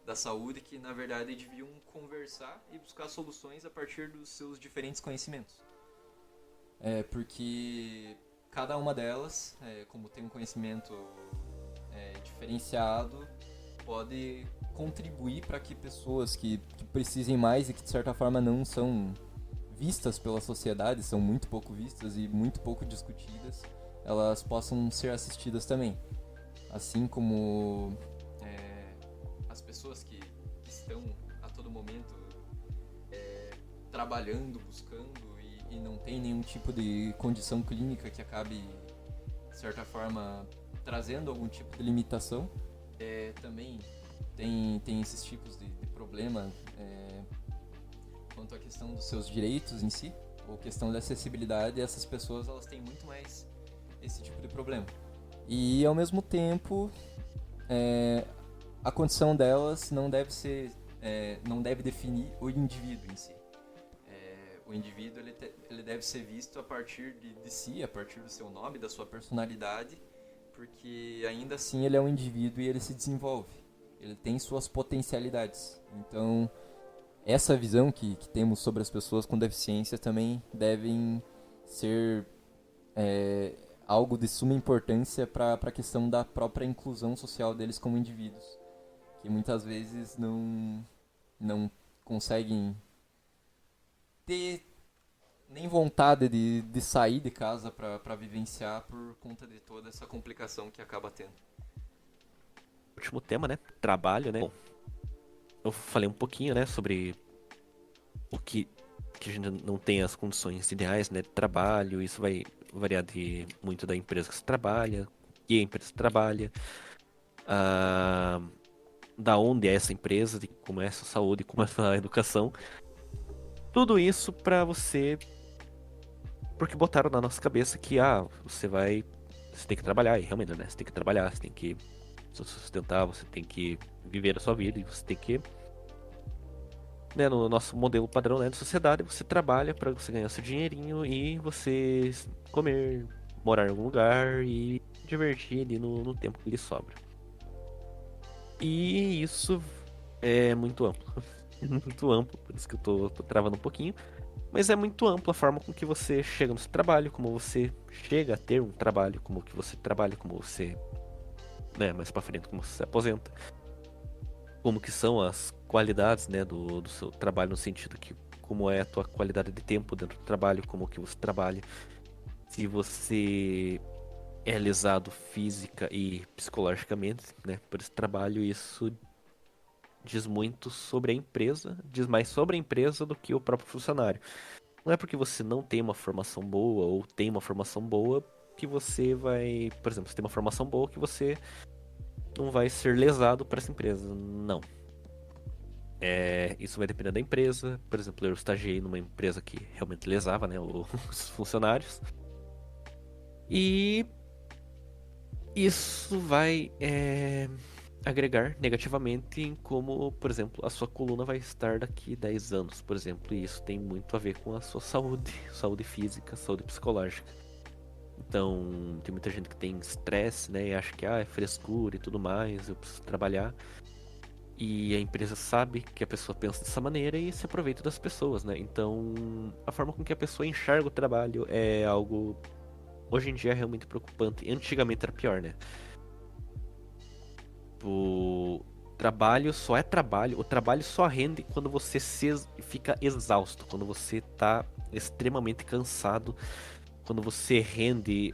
da saúde que, na verdade, deviam conversar e buscar soluções a partir dos seus diferentes conhecimentos. Porque cada uma delas, como tem um conhecimento diferenciado, pode contribuir para que pessoas que precisem mais e que, de certa forma, não são vistas pela sociedade, são muito pouco vistas e muito pouco discutidas, elas possam ser assistidas também. Assim como as pessoas que estão a todo momento trabalhando, buscando e não tem nenhum tipo de condição clínica que acabe, de certa forma, trazendo algum tipo de limitação. Também tem esses tipos de problema quanto à questão dos seus direitos em si, ou questão da acessibilidade. Essas pessoas elas têm muito mais esse tipo de problema. E, ao mesmo tempo, a condição delas não deve definir o indivíduo em si. O indivíduo ele deve ser visto a partir de si, a partir do seu nome, da sua personalidade, porque ainda assim ele é um indivíduo e ele se desenvolve. Ele tem suas potencialidades. Então, essa visão que temos sobre as pessoas com deficiência também devem ser algo de suma importância para a questão da própria inclusão social deles como indivíduos, que muitas vezes não conseguem ter nem vontade de sair de casa para vivenciar por conta de toda essa complicação que acaba tendo. Último tema, né? Trabalho, né? Bom, eu falei um pouquinho, né, sobre o que a gente não tem as condições ideais, né, de trabalho. Isso vai variar muito da empresa que você trabalha, que a empresa trabalha, da onde é essa empresa, de como é essa saúde, como é essa educação. Tudo isso pra você, porque botaram na nossa cabeça que você vai você tem que trabalhar, e realmente, né? Você tem que trabalhar, você tem que se sustentar, você tem que viver a sua vida e você tem que, né, no nosso modelo padrão, né, de sociedade, você trabalha para você ganhar seu dinheirinho e você comer, morar em algum lugar e divertir ali no tempo que lhe sobra. E isso é muito amplo. É muito amplo, por isso que eu tô travando um pouquinho. Mas é muito ampla a forma com que você chega no seu trabalho, como você chega a ter um trabalho, como que você trabalha, como você, né, mais pra frente, como você se aposenta. Como que são as qualidades, né, do seu trabalho, no sentido que como é a tua qualidade de tempo dentro do trabalho, como que você trabalha, se você é lesado física e psicologicamente, né, por esse trabalho, isso diz muito sobre a empresa, diz mais sobre a empresa do que o próprio funcionário. Não é porque você não tem uma formação boa ou tem uma formação boa que você vai, por exemplo, você tem uma formação boa que você não vai ser lesado para essa empresa. Não. Isso vai depender da empresa. Por exemplo, eu estagiei numa empresa que realmente lesava, né, os funcionários. E isso vai agregar negativamente em como, por exemplo, a sua coluna vai estar daqui 10 anos, por exemplo. E isso tem muito a ver com a sua saúde, saúde física, saúde psicológica. Então, tem muita gente que tem estresse, né, e acha que é frescura e tudo mais, eu preciso trabalhar. E a empresa sabe que a pessoa pensa dessa maneira e se aproveita das pessoas, né? Então, a forma com que a pessoa enxerga o trabalho é algo, hoje em dia, é realmente preocupante. Antigamente era pior, né? O trabalho só é trabalho, o trabalho só rende quando você fica exausto, quando você tá extremamente cansado, quando você rende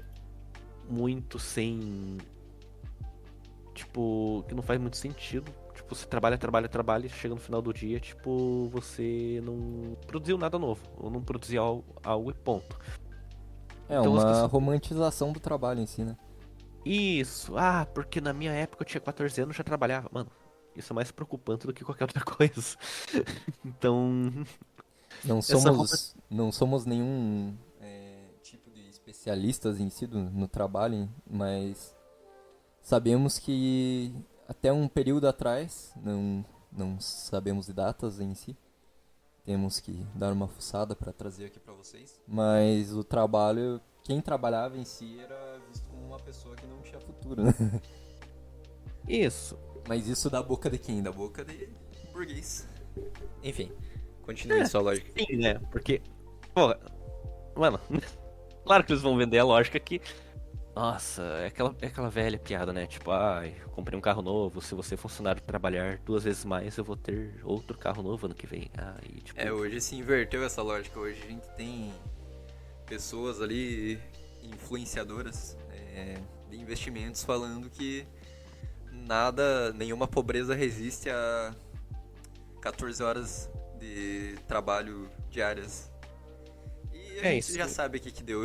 muito sem. Tipo, que não faz muito sentido. Tipo, você trabalha, trabalha, trabalha e chega no final do dia, tipo, você não produziu nada novo. Ou não produziu algo e ponto. É Então as uma pessoas. romantização do trabalho em si, né? Isso! Ah, porque na minha época eu tinha 14 anos e já trabalhava. Mano, isso é mais preocupante do que qualquer outra coisa. Então, essa roupa. Não somos nenhum tipo de especialistas em si no trabalho, mas sabemos que até um período atrás, não sabemos de datas em si, temos que dar uma fuçada para trazer aqui para vocês. Mas o trabalho, quem trabalhava em si era visto como uma pessoa que não tinha futuro, né? Isso. Mas isso da boca de quem? Da boca de burguês. Enfim, continue É, sua lógica. sim, né? Porque, porra, mano, claro que eles vão vender a lógica que. Nossa, é aquela velha piada, né? Tipo, ai, comprei um carro novo, se você funcionário trabalhar 2 vezes mais, eu vou ter outro carro novo ano que vem. Aí, tipo, Hoje se inverteu essa lógica. Hoje a gente tem pessoas ali, influenciadoras de investimentos, falando que nenhuma pobreza resiste a 14 horas de trabalho diárias. E a é gente isso. já sabe o que deu.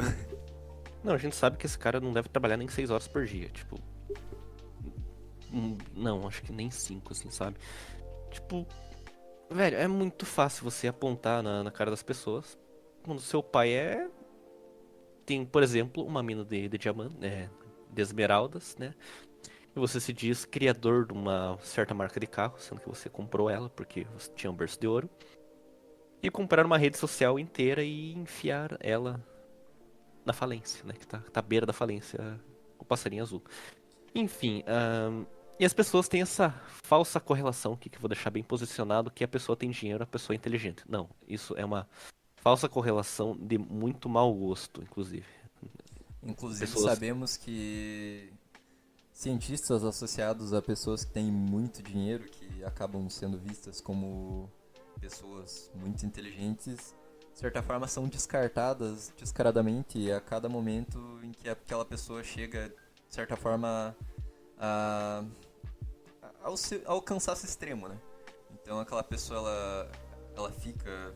Não, a gente sabe que esse cara não deve trabalhar nem 6 horas por dia, tipo. Não, acho que nem 5, assim, sabe? Tipo, velho, é muito fácil você apontar na cara das pessoas quando seu pai tem, por exemplo, uma mina de diamante, de esmeraldas, né? E você se diz criador de uma certa marca de carro, sendo que você comprou ela porque você tinha um berço de ouro. E comprar uma rede social inteira e enfiar ela na falência, né? Que tá à beira da falência, o passarinho azul. Enfim, e as pessoas têm essa falsa correlação aqui, que eu vou deixar bem posicionado, que a pessoa tem dinheiro, a pessoa é inteligente. Não, isso é uma falsa correlação de muito mau gosto, inclusive. Inclusive Pessoas. sabemos que cientistas associados a pessoas que têm muito dinheiro, que acabam sendo vistas como pessoas muito inteligentes, de certa forma são descartadas descaradamente a cada momento em que aquela pessoa chega, de certa forma, a, ao cansaço extremo, né? Então aquela pessoa ela fica,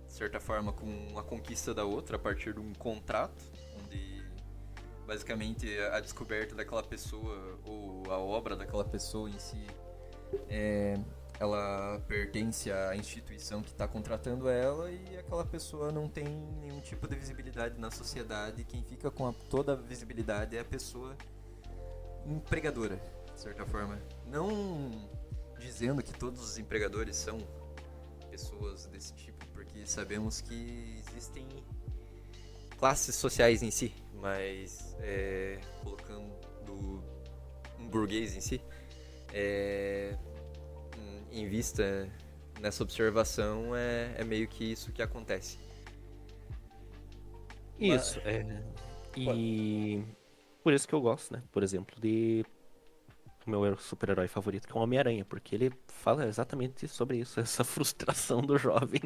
de certa forma, com a conquista da outra a partir de um contrato, onde basicamente a descoberta daquela pessoa ou a obra daquela pessoa em si ela pertence à instituição que está contratando ela e aquela pessoa não tem nenhum tipo de visibilidade na sociedade. Quem fica com toda a visibilidade é a pessoa empregadora, de certa forma. Não dizendo que todos os empregadores são pessoas desse tipo, porque sabemos que existem classes sociais em si, mas colocando um burguês em si, em vista nessa observação, é meio que isso que acontece. Isso, e por isso que eu gosto, né? Por exemplo, de o meu super-herói favorito, que é o Homem-Aranha, porque ele fala exatamente sobre isso, essa frustração do jovem.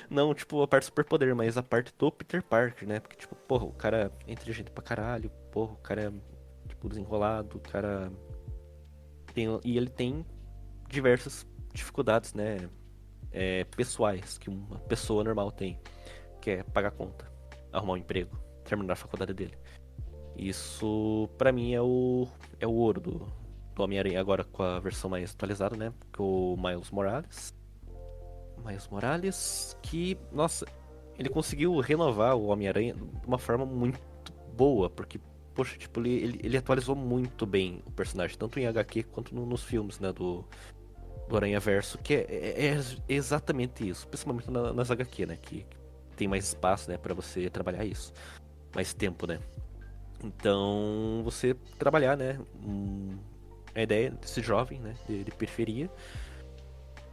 Não, tipo, a parte do superpoder, mas a parte do Peter Parker, né? Porque, tipo, porra, o cara é inteligente pra caralho, porra, o cara é, tipo, desenrolado, o cara e ele tem diversas dificuldades, né? Pessoais que uma pessoa normal tem, que é pagar conta, arrumar um emprego, terminar a faculdade dele. Isso, pra mim, é o ouro do Homem-Aranha, agora com a versão mais atualizada, né? Que o Miles Morales. Miles Morales, que, nossa, ele conseguiu renovar o Homem-Aranha de uma forma muito boa, porque, poxa, tipo, ele atualizou muito bem o personagem, tanto em HQ quanto nos filmes, né? Do Aranha-Verso, que é exatamente isso, principalmente nas HQ, né? Que tem mais espaço, né, pra você trabalhar isso. Mais tempo, né? Então, você trabalhar, né? A ideia desse jovem, né? De periferia,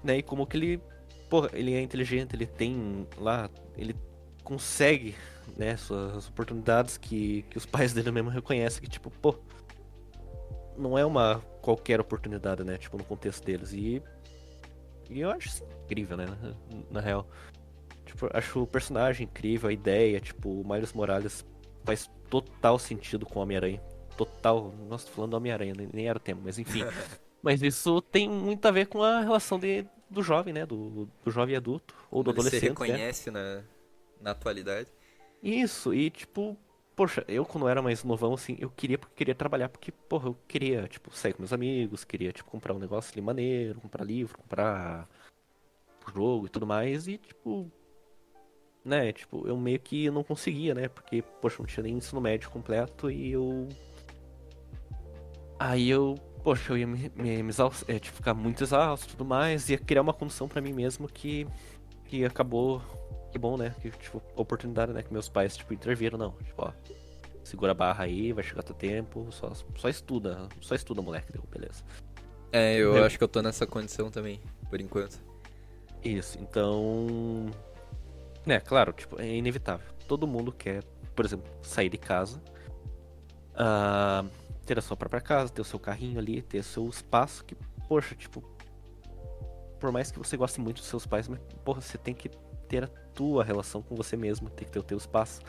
né? E como que ele, porra, ele é inteligente, ele tem lá, ele consegue, né? Suas oportunidades que os pais dele mesmo reconhecem que, tipo, pô, não é uma qualquer oportunidade, né? Tipo, no contexto deles. E eu acho isso incrível, né? Na real. Tipo, acho o personagem incrível, a ideia, tipo, o Miles Morales faz total sentido com o Homem-Aranha. Total. Nossa, tô falando do Homem-Aranha, nem era o tema, mas enfim. Mas isso tem muito a ver com a relação do jovem, né? Do jovem adulto, ou Como do ele se adolescente, né? reconhece na atualidade. Isso, e tipo, poxa, eu quando era mais novão, assim, eu queria porque queria trabalhar, porque, porra, eu queria, tipo, sair com meus amigos, queria, tipo, comprar um negócio ali maneiro, comprar livro, comprar jogo e tudo mais, e tipo, né, tipo, eu meio que não conseguia, né, porque, poxa, não tinha nem ensino médio completo e eu. Aí eu, poxa, eu ia tipo, ficar muito exausto e tudo mais, ia criar uma condição pra mim mesmo que acabou. Que bom, né? Que, tipo, a oportunidade, né? Que meus pais, tipo, interviram, não. Tipo, ó, segura a barra aí, vai chegar teu tempo, só estuda, moleque, deu, beleza. Eu É, acho que eu tô nessa condição também, por enquanto. isso, então. Né, claro, tipo, é inevitável. Todo mundo quer, por exemplo, sair de casa, ah, ter a sua própria casa, ter o seu carrinho ali, ter o seu espaço, que, poxa, tipo, por mais que você goste muito dos seus pais, mas, porra, você tem que ter a tua relação com você mesmo, tem que ter o teu espaço.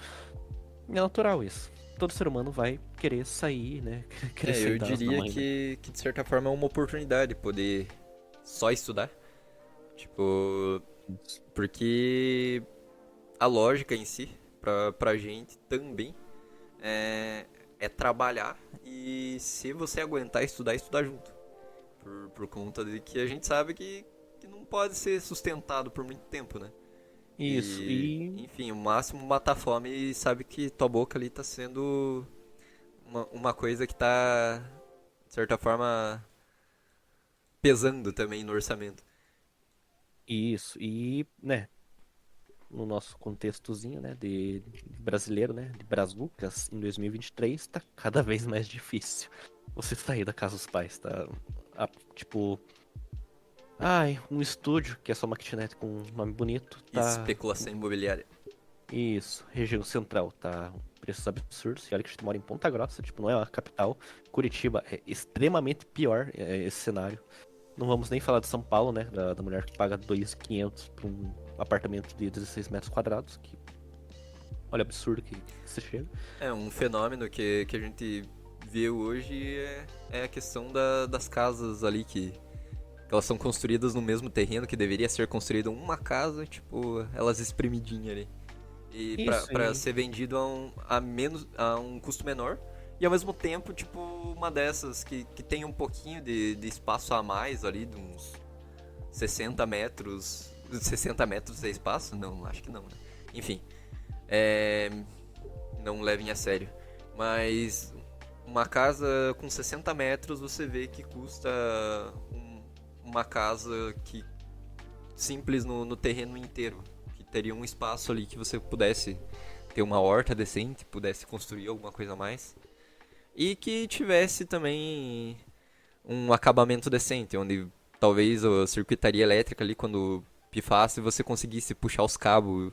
É natural isso. Todo ser humano vai querer sair, né? Querer sair Eu da diria mãe, né? que de certa forma é uma oportunidade poder só estudar. Tipo, porque a lógica em si, pra gente também, é trabalhar e se você aguentar estudar, estudar junto. Por conta de que a gente sabe que não pode ser sustentado por muito tempo, né? Isso, E, e enfim, o máximo matar fome e sabe que tua boca ali tá sendo uma coisa que tá, de certa forma, pesando também no orçamento. isso, e, né, no nosso contextozinho, né, de brasileiro, né, de brazucas, em 2023 tá cada vez mais difícil você sair da casa dos pais, tá? Tipo, ai, um estúdio, que é só uma kitnet com um nome bonito, tá. Especulação imobiliária. Isso, região central, tá? Preços absurdos. E olha que a gente mora em Ponta Grossa, tipo, não é uma capital. Curitiba é extremamente pior esse cenário. Não vamos nem falar de São Paulo, né? Da mulher que paga 2.500 por um apartamento de 16 metros quadrados. Que, olha, absurdo que você chega. É um fenômeno que a gente vê hoje é a questão das casas ali que elas são construídas no mesmo terreno que deveria ser construída uma casa, tipo, elas espremidinhas ali. E Isso, pra ser vendido a um custo menor. E ao mesmo tempo, tipo, uma dessas que tem um pouquinho de espaço a mais ali, de uns 60 metros. 60 metros é espaço? Não, acho que não, né? Enfim, é, não levem a sério. Mas uma casa com 60 metros você vê que custa uma casa que simples no terreno inteiro. Que teria um espaço ali que você pudesse ter uma horta decente, pudesse construir alguma coisa a mais. E que tivesse também um acabamento decente, onde talvez a circuitaria elétrica ali, quando pifasse, você conseguisse puxar os cabos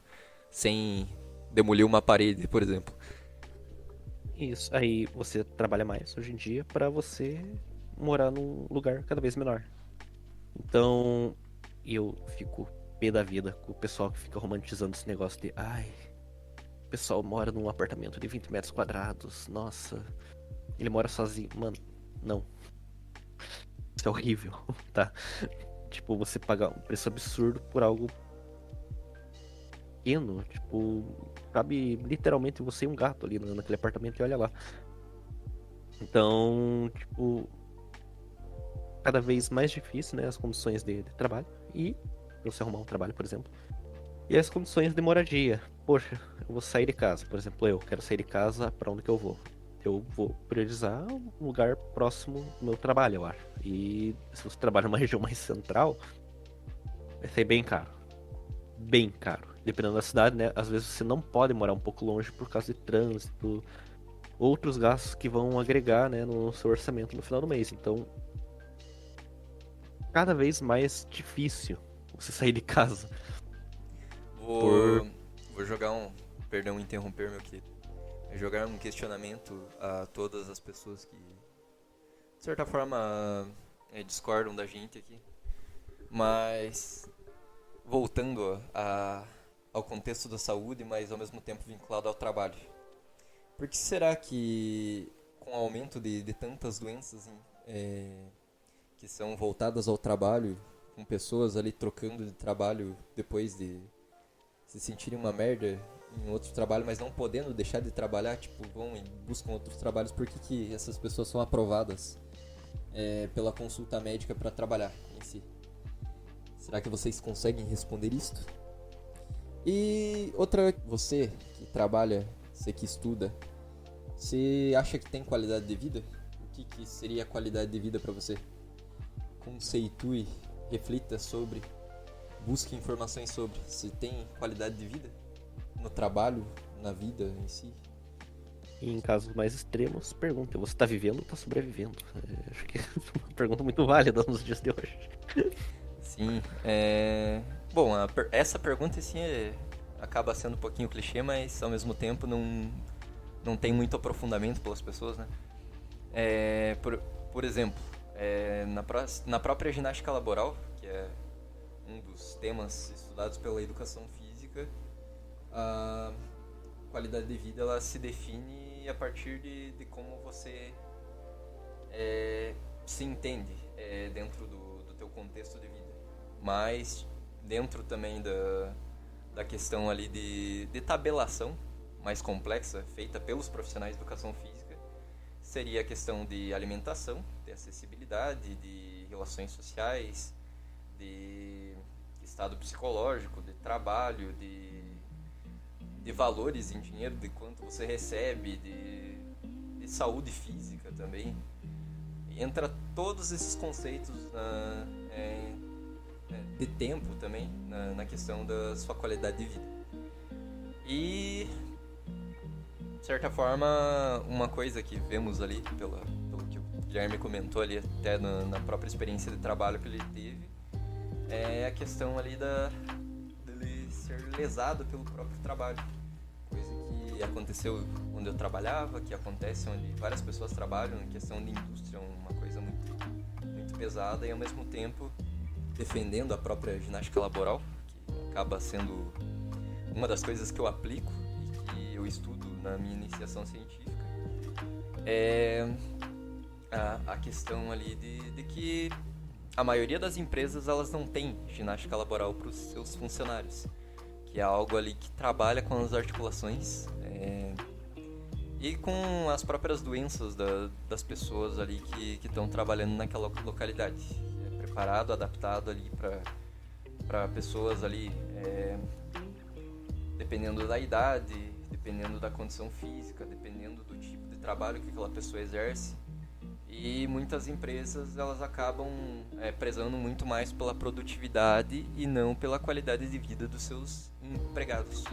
sem demolir uma parede, por exemplo. Isso. Aí você trabalha mais hoje em dia pra você morar num lugar cada vez menor. Então, eu fico pé da vida com o pessoal que fica romantizando esse negócio de, ai, o pessoal mora num apartamento de 20 metros quadrados, nossa, ele mora sozinho. Mano, não. Isso é horrível, tá? Tipo, você pagar um preço absurdo por algo pequeno, tipo, cabe literalmente você e um gato ali naquele apartamento e olha lá. Então, tipo, cada vez mais difícil, né, as condições de trabalho e pra você arrumar um trabalho, por exemplo. E as condições de moradia. Poxa, eu vou sair de casa, por exemplo, eu quero sair de casa, pra onde que eu vou? Eu vou priorizar um lugar próximo do meu trabalho, eu acho. E se você trabalha numa região mais central, vai ser bem caro. Bem caro. Dependendo da cidade, né? Às vezes você não pode morar um pouco longe por causa de trânsito, outros gastos que vão agregar, né, no seu orçamento no final do mês. Então, cada vez mais difícil você sair de casa. Por... Vou jogar um. Perdão interromper, meu querido. Vou jogar um questionamento a todas as pessoas que, de certa forma, discordam da gente aqui. Mas, voltando ao contexto da saúde, mas ao mesmo tempo vinculado ao trabalho. Por que será que, com o aumento de tantas doenças que são voltadas ao trabalho, com pessoas ali trocando de trabalho depois de se sentirem uma merda em outro trabalho, mas não podendo deixar de trabalhar, tipo, vão e buscam outros trabalhos, por que essas pessoas são aprovadas pela consulta médica para trabalhar em si? Será que vocês conseguem responder isto? E outra, você que trabalha, você que estuda, você acha que tem qualidade de vida? O que seria qualidade de vida para você? Conceitue, reflita sobre, busque informações sobre se tem qualidade de vida no trabalho, na vida em si. E em casos mais extremos, pergunta, você tá vivendo ou tá sobrevivendo? Acho que é uma pergunta muito válida nos dias de hoje. Sim, bom, essa pergunta sim acaba sendo um pouquinho clichê, mas ao mesmo tempo não tem muito aprofundamento pelas pessoas, né? Por exemplo, na própria ginástica laboral, que é um dos temas estudados pela educação física, a qualidade de vida ela se define a partir de como você se entende dentro do teu contexto de vida. Mas dentro também da questão ali de tabelação mais complexa, feita pelos profissionais de educação física, seria a questão de alimentação, de acessibilidade, de relações sociais, de estado psicológico, de trabalho, de valores em dinheiro, de quanto você recebe, de saúde física também. Entra todos esses conceitos de tempo também na questão da sua qualidade de vida. E, de certa forma, uma coisa que vemos ali, pelo que o Guilherme comentou ali, até na própria experiência de trabalho que ele teve, é a questão ali dele ser lesado pelo próprio trabalho. Coisa que aconteceu onde eu trabalhava, que acontece onde várias pessoas trabalham, em questão de indústria, uma coisa muito, muito pesada, e ao mesmo tempo defendendo a própria ginástica laboral, que acaba sendo uma das coisas que eu aplico e que eu estudo na minha iniciação científica, é a questão ali de que a maioria das empresas elas não tem ginástica laboral para os seus funcionários, que é algo ali que trabalha com as articulações e com as próprias doenças das pessoas ali que estão trabalhando naquela localidade. preparado, adaptado ali para pessoas ali, dependendo da idade, dependendo da condição física, dependendo do tipo de trabalho que aquela pessoa exerce. E muitas empresas elas acabam prezando muito mais pela produtividade e não pela qualidade de vida dos seus empregados.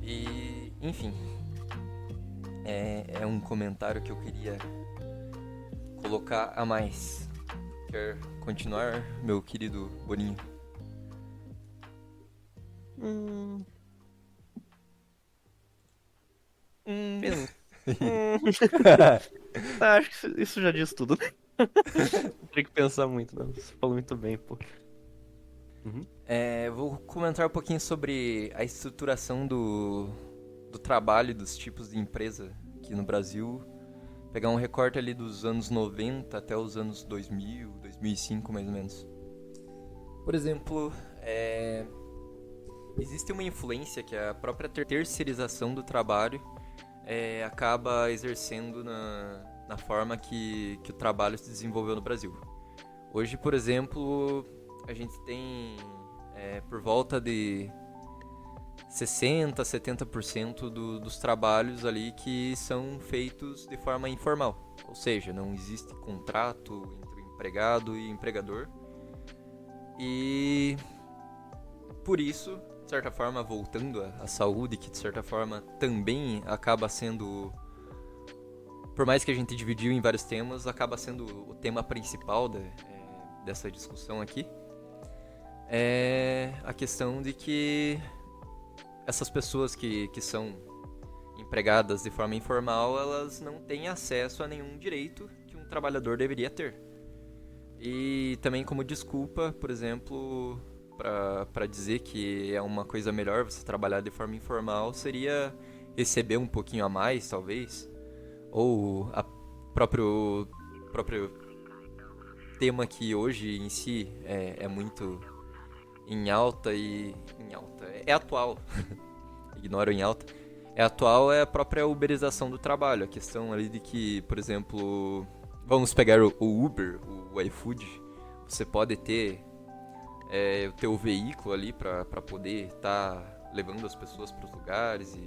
E, enfim, é um comentário que eu queria colocar a mais. Quer continuar, meu querido Boninho? Acho que isso já diz tudo. Não tem que pensar muito, não. Você falou muito bem, pô. Vou comentar um pouquinho sobre a estruturação do trabalho, dos tipos de empresa aqui no Brasil. Pegar um recorte ali dos anos 90 até os anos 2000, 2005 mais ou menos. Por exemplo, existe uma influência que a própria terceirização do trabalho acaba exercendo na forma que o trabalho se desenvolveu no Brasil. Hoje, por exemplo, a gente tem por volta de 60%, 70% dos trabalhos ali que são feitos de forma informal. Ou seja, não existe contrato entre o empregado e o empregador. E por isso, de certa forma, voltando à saúde, que de certa forma também acaba sendo, por mais que a gente dividiu em vários temas, acaba sendo o tema principal dessa discussão aqui, é a questão de que essas pessoas que são empregadas de forma informal, elas não têm acesso a nenhum direito que um trabalhador deveria ter. E também como desculpa, por exemplo, para dizer que é uma coisa melhor você trabalhar de forma informal, seria receber um pouquinho a mais, talvez. Ou a próprio tema que hoje em si é muito em alta e... em alta, é atual. Ignoro em alta. É atual é a própria uberização do trabalho. A questão ali de que, por exemplo, vamos pegar o Uber, o iFood, você pode ter o teu veículo ali para poder estar levando as pessoas para os lugares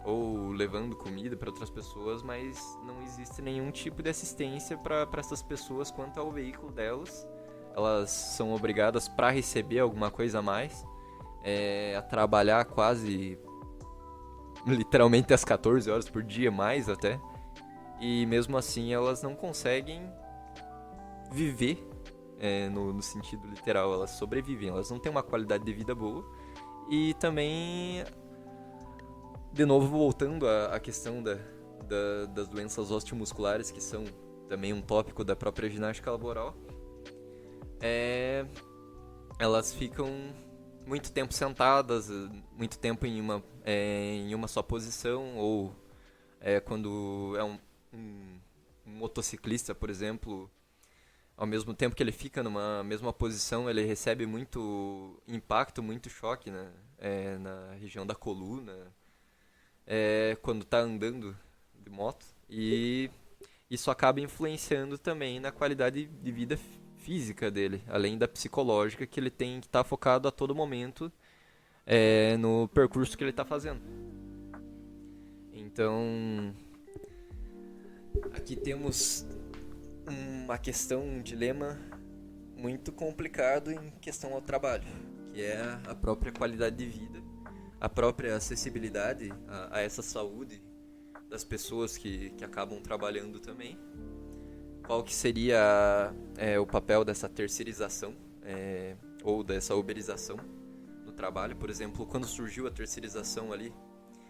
ou levando comida para outras pessoas, mas não existe nenhum tipo de assistência para essas pessoas quanto ao veículo delas. Elas são obrigadas, para receber alguma coisa a mais, a trabalhar quase literalmente às 14 horas por dia, mais até. E mesmo assim elas não conseguem viver no sentido literal, elas sobrevivem, elas não têm uma qualidade de vida boa. E também, de novo, voltando à questão das doenças osteomusculares, que são também um tópico da própria ginástica laboral, elas ficam muito tempo sentadas, muito tempo em uma só posição, ou quando é um motociclista, por exemplo, ao mesmo tempo que ele fica numa mesma posição, ele recebe muito impacto, muito choque, né, na região da coluna, quando está andando de moto, e isso acaba influenciando também na qualidade de vida física dele, além da psicológica, que ele tem que estar focado a todo momento no percurso que ele está fazendo. Então, aqui temos uma questão, um dilema muito complicado em questão ao trabalho, que é a própria qualidade de vida, a própria acessibilidade a essa saúde das pessoas que acabam trabalhando também. Qual que seria o papel dessa terceirização ou dessa uberização no trabalho? Por exemplo, quando surgiu a terceirização ali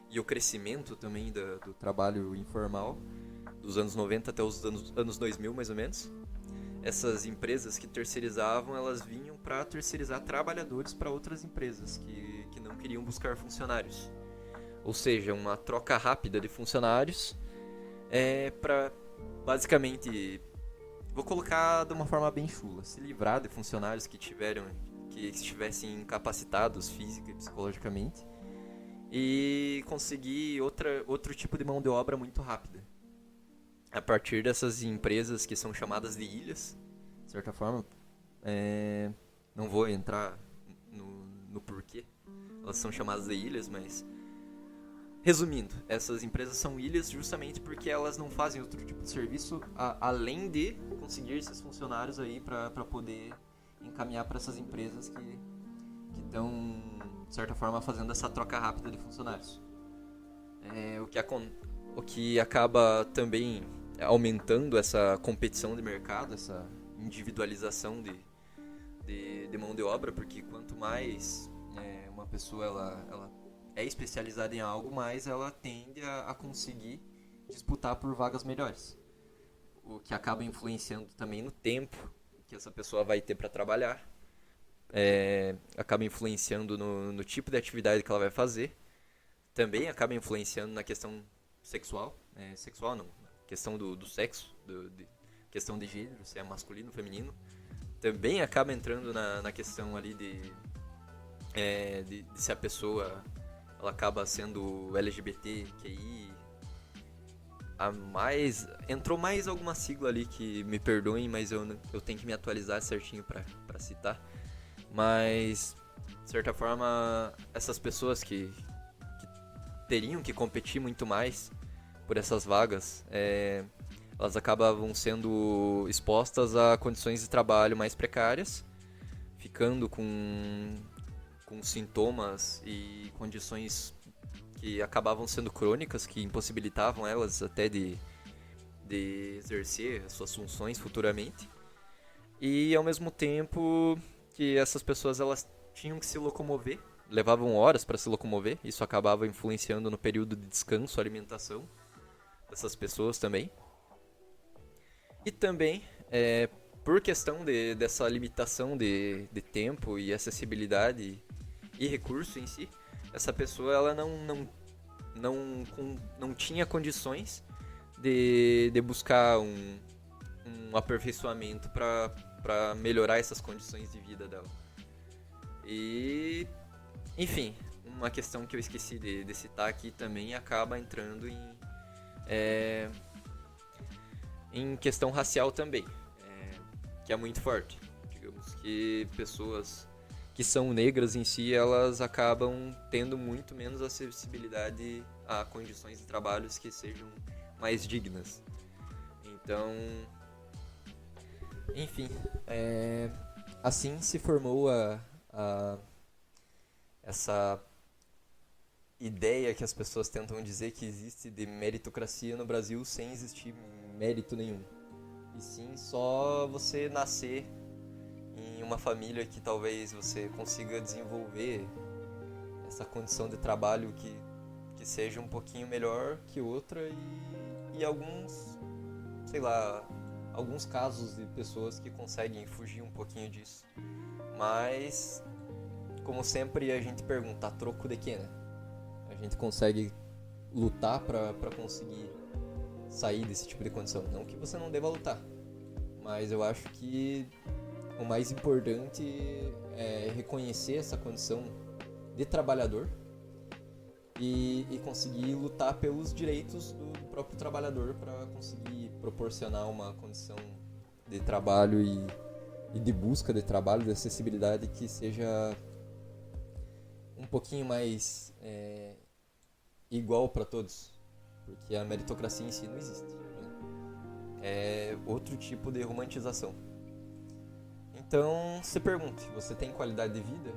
e o crescimento também do trabalho informal, dos anos 90 até os anos 2000 mais ou menos, essas empresas que terceirizavam, elas vinham para terceirizar trabalhadores para outras empresas que não queriam buscar funcionários. Ou seja, uma troca rápida de funcionários para basicamente, vou colocar de uma forma bem chula, se livrar de funcionários que estivessem incapacitados física e psicologicamente e conseguir outro tipo de mão de obra muito rápida. A partir dessas empresas que são chamadas de ilhas, de certa forma. Não vou entrar no porquê elas são chamadas de ilhas, mas resumindo, essas empresas são ilhas justamente porque elas não fazem outro tipo de serviço além de conseguir esses funcionários aí para poder encaminhar para essas empresas que estão, de certa forma, fazendo essa troca rápida de funcionários. O que acaba também aumentando essa competição de mercado, essa individualização de mão de obra, porque quanto mais uma pessoa ela é especializada em algo, mais ela tende a conseguir disputar por vagas melhores. O que acaba influenciando também no tempo que essa pessoa vai ter para trabalhar, acaba influenciando no tipo de atividade que ela vai fazer, também acaba influenciando na questão sexual, sexual não, questão do sexo, questão de gênero, se é masculino ou feminino, também acaba entrando na questão ali de se a pessoa ela acaba sendo LGBTQI. Entrou mais alguma sigla ali que me perdoem, mas eu tenho que me atualizar certinho para citar. Mas, de certa forma, essas pessoas que teriam que competir muito mais por essas vagas, elas acabavam sendo expostas a condições de trabalho mais precárias, ficando com sintomas e condições que acabavam sendo crônicas, que impossibilitavam elas até de exercer as suas funções futuramente. E ao mesmo tempo que essas pessoas elas tinham que se locomover, levavam horas para se locomover, isso acabava influenciando no período de descanso, alimentação dessas pessoas também. E também, por questão dessa limitação de tempo e acessibilidade e recurso em si, essa pessoa ela não tinha condições de buscar um aperfeiçoamento para melhorar essas condições de vida dela. E, enfim, uma questão que eu esqueci de citar aqui também acaba entrando em questão racial também, que é muito forte. Digamos que pessoas que são negras em si, elas acabam tendo muito menos acessibilidade a condições de trabalhos que sejam mais dignas. Então, enfim, assim se formou essa ideia que as pessoas tentam dizer que existe de meritocracia no Brasil sem existir mérito nenhum. E sim só você nascer em uma família que talvez você consiga desenvolver essa condição de trabalho que seja um pouquinho melhor que outra e alguns, sei lá, alguns casos de pessoas que conseguem fugir um pouquinho disso. Mas, como sempre, a gente pergunta, a troco de quê, né? A gente consegue lutar para conseguir sair desse tipo de condição. Não que você não deva lutar, mas eu acho que o mais importante é reconhecer essa condição de trabalhador e conseguir lutar pelos direitos do próprio trabalhador para conseguir proporcionar uma condição de trabalho e de busca de trabalho, de acessibilidade que seja um pouquinho mais igual para todos, porque a meritocracia em si não existe, né? É outro tipo de romantização. Então, se pergunte, você tem qualidade de vida?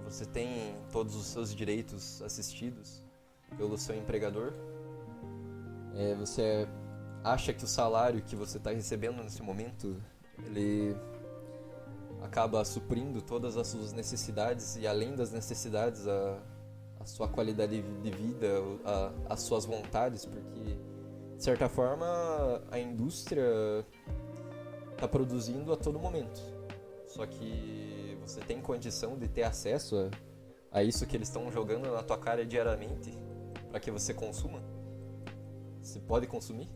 Você tem todos os seus direitos assistidos pelo seu empregador? Você acha que o salário que você está recebendo nesse momento, ele acaba suprindo todas as suas necessidades e além das necessidades, a sua qualidade de vida, as suas vontades? Porque, de certa forma, a indústria está produzindo a todo momento. Só que você tem condição de ter acesso a isso que eles estão jogando na tua cara diariamente para que você consuma? Você pode consumir?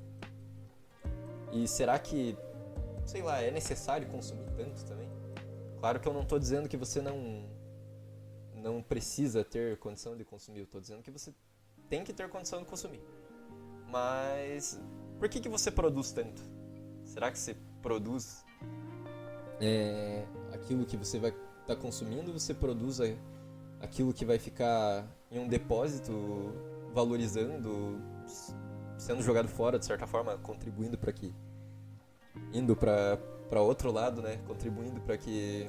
E será que, sei lá, é necessário consumir tanto também? Claro que eu não estou dizendo que você não precisa ter condição de consumir, eu estou dizendo que você tem que ter condição de consumir. Mas por que você produz tanto? Será que você produz aquilo que você vai estar consumindo, você produz aquilo que vai ficar em um depósito valorizando, sendo jogado fora de certa forma, contribuindo para que indo para outro lado, né, contribuindo para que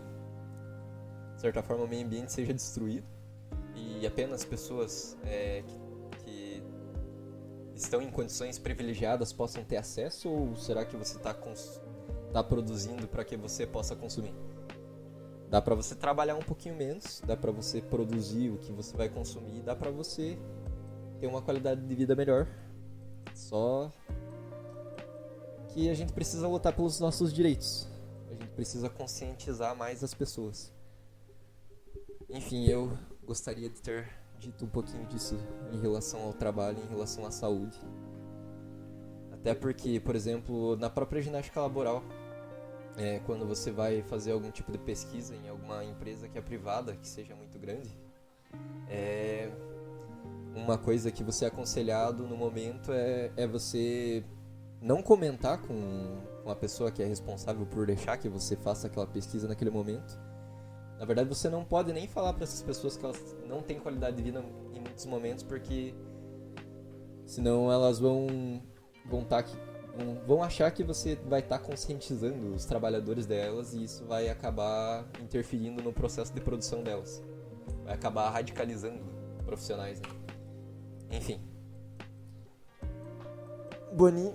de certa forma o meio ambiente seja destruído e apenas pessoas que estão em condições privilegiadas possam ter acesso, ou será que você está produzindo para que você possa consumir? Dá para você trabalhar um pouquinho menos, dá para você produzir o que você vai consumir, dá para você ter uma qualidade de vida melhor. Só que a gente precisa lutar pelos nossos direitos. A gente precisa conscientizar mais as pessoas. Enfim, eu gostaria de ter dito um pouquinho disso em relação ao trabalho, em relação à saúde. Até porque, por exemplo, na própria ginástica laboral, quando você vai fazer algum tipo de pesquisa em alguma empresa que é privada, que seja muito grande, uma coisa que você é aconselhado no momento é você não comentar com a pessoa que é responsável por deixar que você faça aquela pesquisa naquele momento. Na verdade, você não pode nem falar para essas pessoas que elas não têm qualidade de vida em muitos momentos, porque senão elas vão achar que você vai estar conscientizando os trabalhadores delas, e isso vai acabar interferindo no processo de produção delas. Vai acabar radicalizando profissionais, né? Enfim. Boni.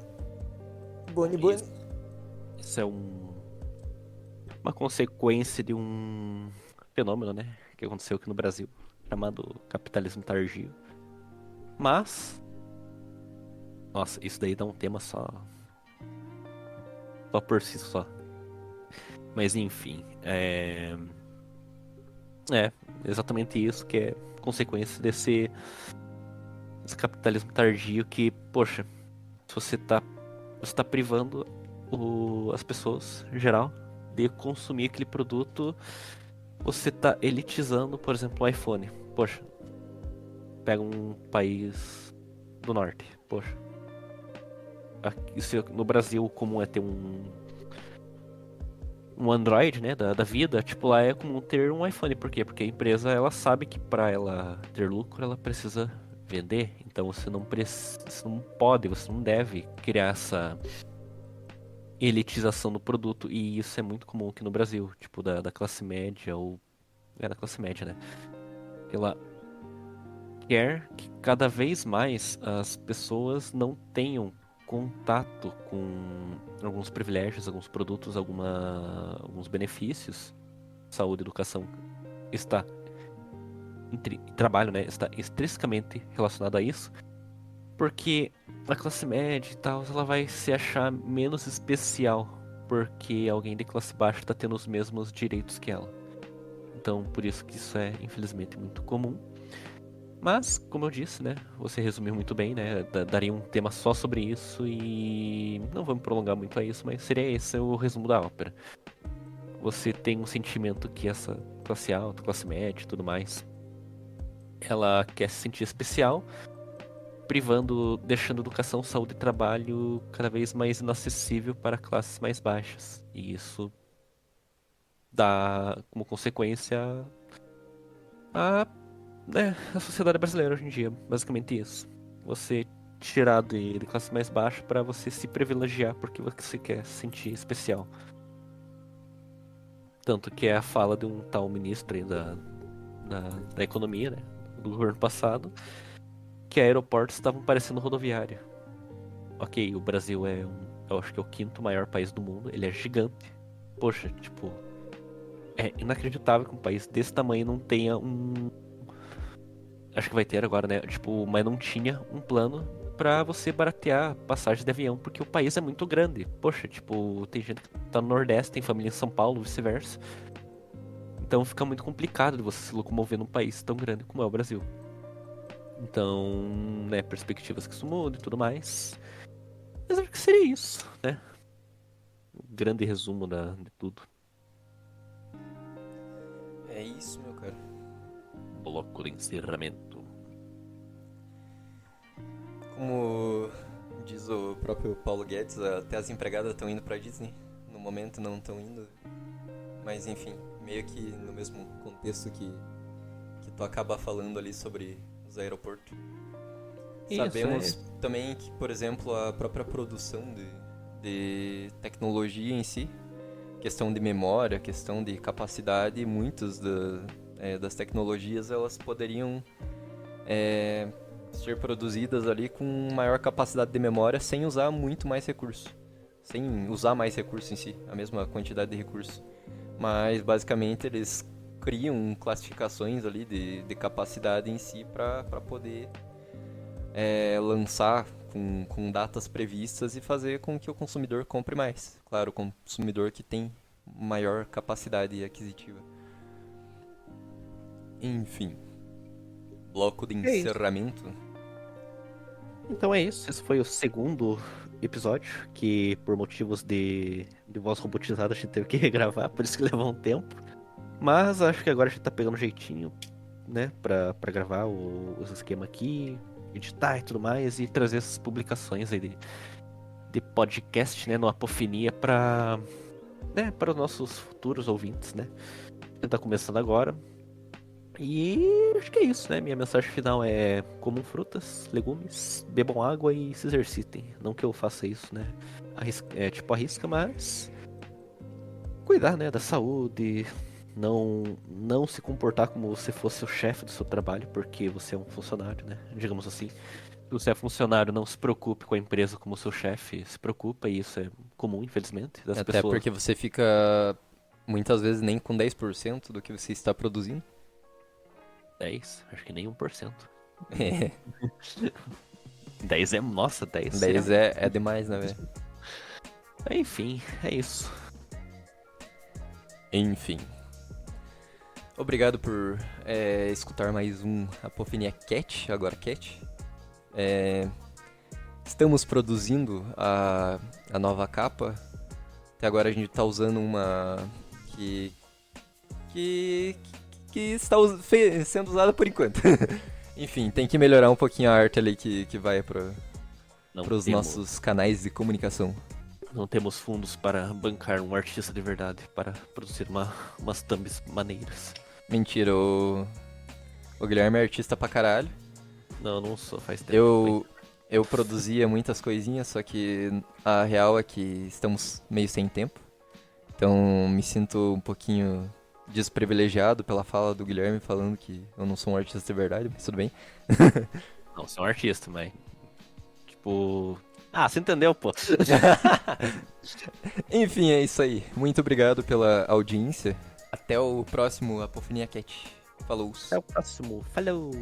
Isso é uma consequência de um fenômeno, né, que aconteceu aqui no Brasil, chamado capitalismo tardio. Mas, nossa, isso daí dá um tema só por si só. Mas enfim, é exatamente isso que é consequência desse capitalismo tardio que, poxa, se você tá privando as pessoas, em geral, de consumir aquele produto, você tá elitizando, por exemplo, o iPhone. Poxa, pega um país do norte, poxa. No Brasil, como é ter um Android, né, da vida, tipo, lá é comum ter um iPhone. Por quê? Porque a empresa, ela sabe que para ela ter lucro, ela precisa vender. Então você não você não deve criar essa elitização do produto. E isso é muito comum aqui no Brasil, tipo, da classe média, ou da classe média, né? Ela quer que cada vez mais as pessoas não tenham contato com alguns privilégios, alguns produtos, alguns benefícios. Saúde, educação trabalho, né, está intrinsecamente relacionado a isso, porque a classe média e tal, ela vai se achar menos especial porque alguém de classe baixa está tendo os mesmos direitos que ela. Então, por isso que isso é, infelizmente, muito comum. Mas, como eu disse, né, você resumiu muito bem, né, daria um tema só sobre isso e não vamos prolongar muito a isso, mas seria esse o resumo da ópera. Você tem um sentimento que essa classe alta, classe média e tudo mais, ela quer se sentir especial, deixando educação, saúde e trabalho cada vez mais inacessível para classes mais baixas. E isso dá como consequência a sociedade brasileira hoje em dia, basicamente isso. Você tirar de classe mais baixa para você se privilegiar porque você quer se sentir especial. Tanto que é a fala de um tal ministro aí da economia, né, do governo passado, que aeroportos estavam parecendo rodoviária. Ok, o Brasil eu acho que é o quinto maior país do mundo, ele é gigante. Poxa, tipo, é inacreditável que um país desse tamanho não tenha acho que vai ter agora, né? Tipo, mas não tinha um plano pra você baratear passagem de avião, porque o país é muito grande. Poxa, tipo, tem gente que tá no Nordeste, tem família em São Paulo, vice-versa. Então fica muito complicado de você se locomover num país tão grande como é o Brasil. Então, né, perspectivas que isso muda e tudo mais. Mas acho que seria isso, né? Um grande resumo de tudo. É isso, meu cara. Bloco de encerramento. Como diz o próprio Paulo Guedes, até as empregadas estão indo pra Disney. momento não estão indo. Mas enfim, meio que no mesmo contexto que tu acaba falando ali sobre os aeroportos. Isso, Sabemos também que, por exemplo, a própria produção de tecnologia em si, questão de memória, questão de capacidade, muitas das tecnologias elas poderiam ser produzidas ali com maior capacidade de memória sem usar muito mais recurso. Sem usar mais recurso em si, a mesma quantidade de recurso. Mas basicamente eles criam classificações ali de capacidade em si para poder lançar com datas previstas e fazer com que o consumidor compre mais. Claro, o consumidor que tem maior capacidade aquisitiva. Enfim, bloco de É isso. encerramento. Então é isso, esse foi o segundo episódio, que por motivos de voz robotizada a gente teve que regravar, por isso que levou um tempo. Mas acho que agora a gente tá pegando um jeitinho, né, pra gravar os esquemas aqui, editar e tudo mais, e trazer essas publicações aí de podcast, né, no Apofinia para os nossos futuros ouvintes, né. A gente tá começando agora. E acho que é isso, né? Minha mensagem final é: comam frutas, legumes, bebam água e se exercitem. Não que eu faça isso, né? Arrisca, mas cuidar, né, da saúde, não se comportar como se fosse o chefe do seu trabalho, porque você é um funcionário, né? Digamos assim. Se você é funcionário, não se preocupe com a empresa como seu chefe se preocupa, e isso é comum, infelizmente, das Até pessoas. porque você fica muitas vezes nem com 10% do que você está produzindo. 10, acho que nem 1%. É, 10 é, nossa, 10 10 é demais, né, velho? Enfim, é isso. Enfim. Obrigado por escutar mais um Apofinia Cat, agora Cat. Estamos produzindo a nova capa. Até agora a gente tá usando uma que está sendo usada por enquanto. Enfim, tem que melhorar um pouquinho a arte ali que vai para os nossos canais de comunicação. Não temos fundos para bancar um artista de verdade para produzir umas thumbs maneiras. Mentira, o Guilherme é artista pra caralho. Não sou, faz tempo. Eu produzia muitas coisinhas, só que a real é que estamos meio sem tempo. Então me sinto um pouquinho desprivilegiado pela fala do Guilherme falando que eu não sou um artista de verdade, mas tudo bem. Não, sou um artista, mas... Tipo... Ah, você entendeu, pô. Enfim, é isso aí. Muito obrigado pela audiência. Até o próximo Apofinia Cat. Falou. Até o próximo. Falou!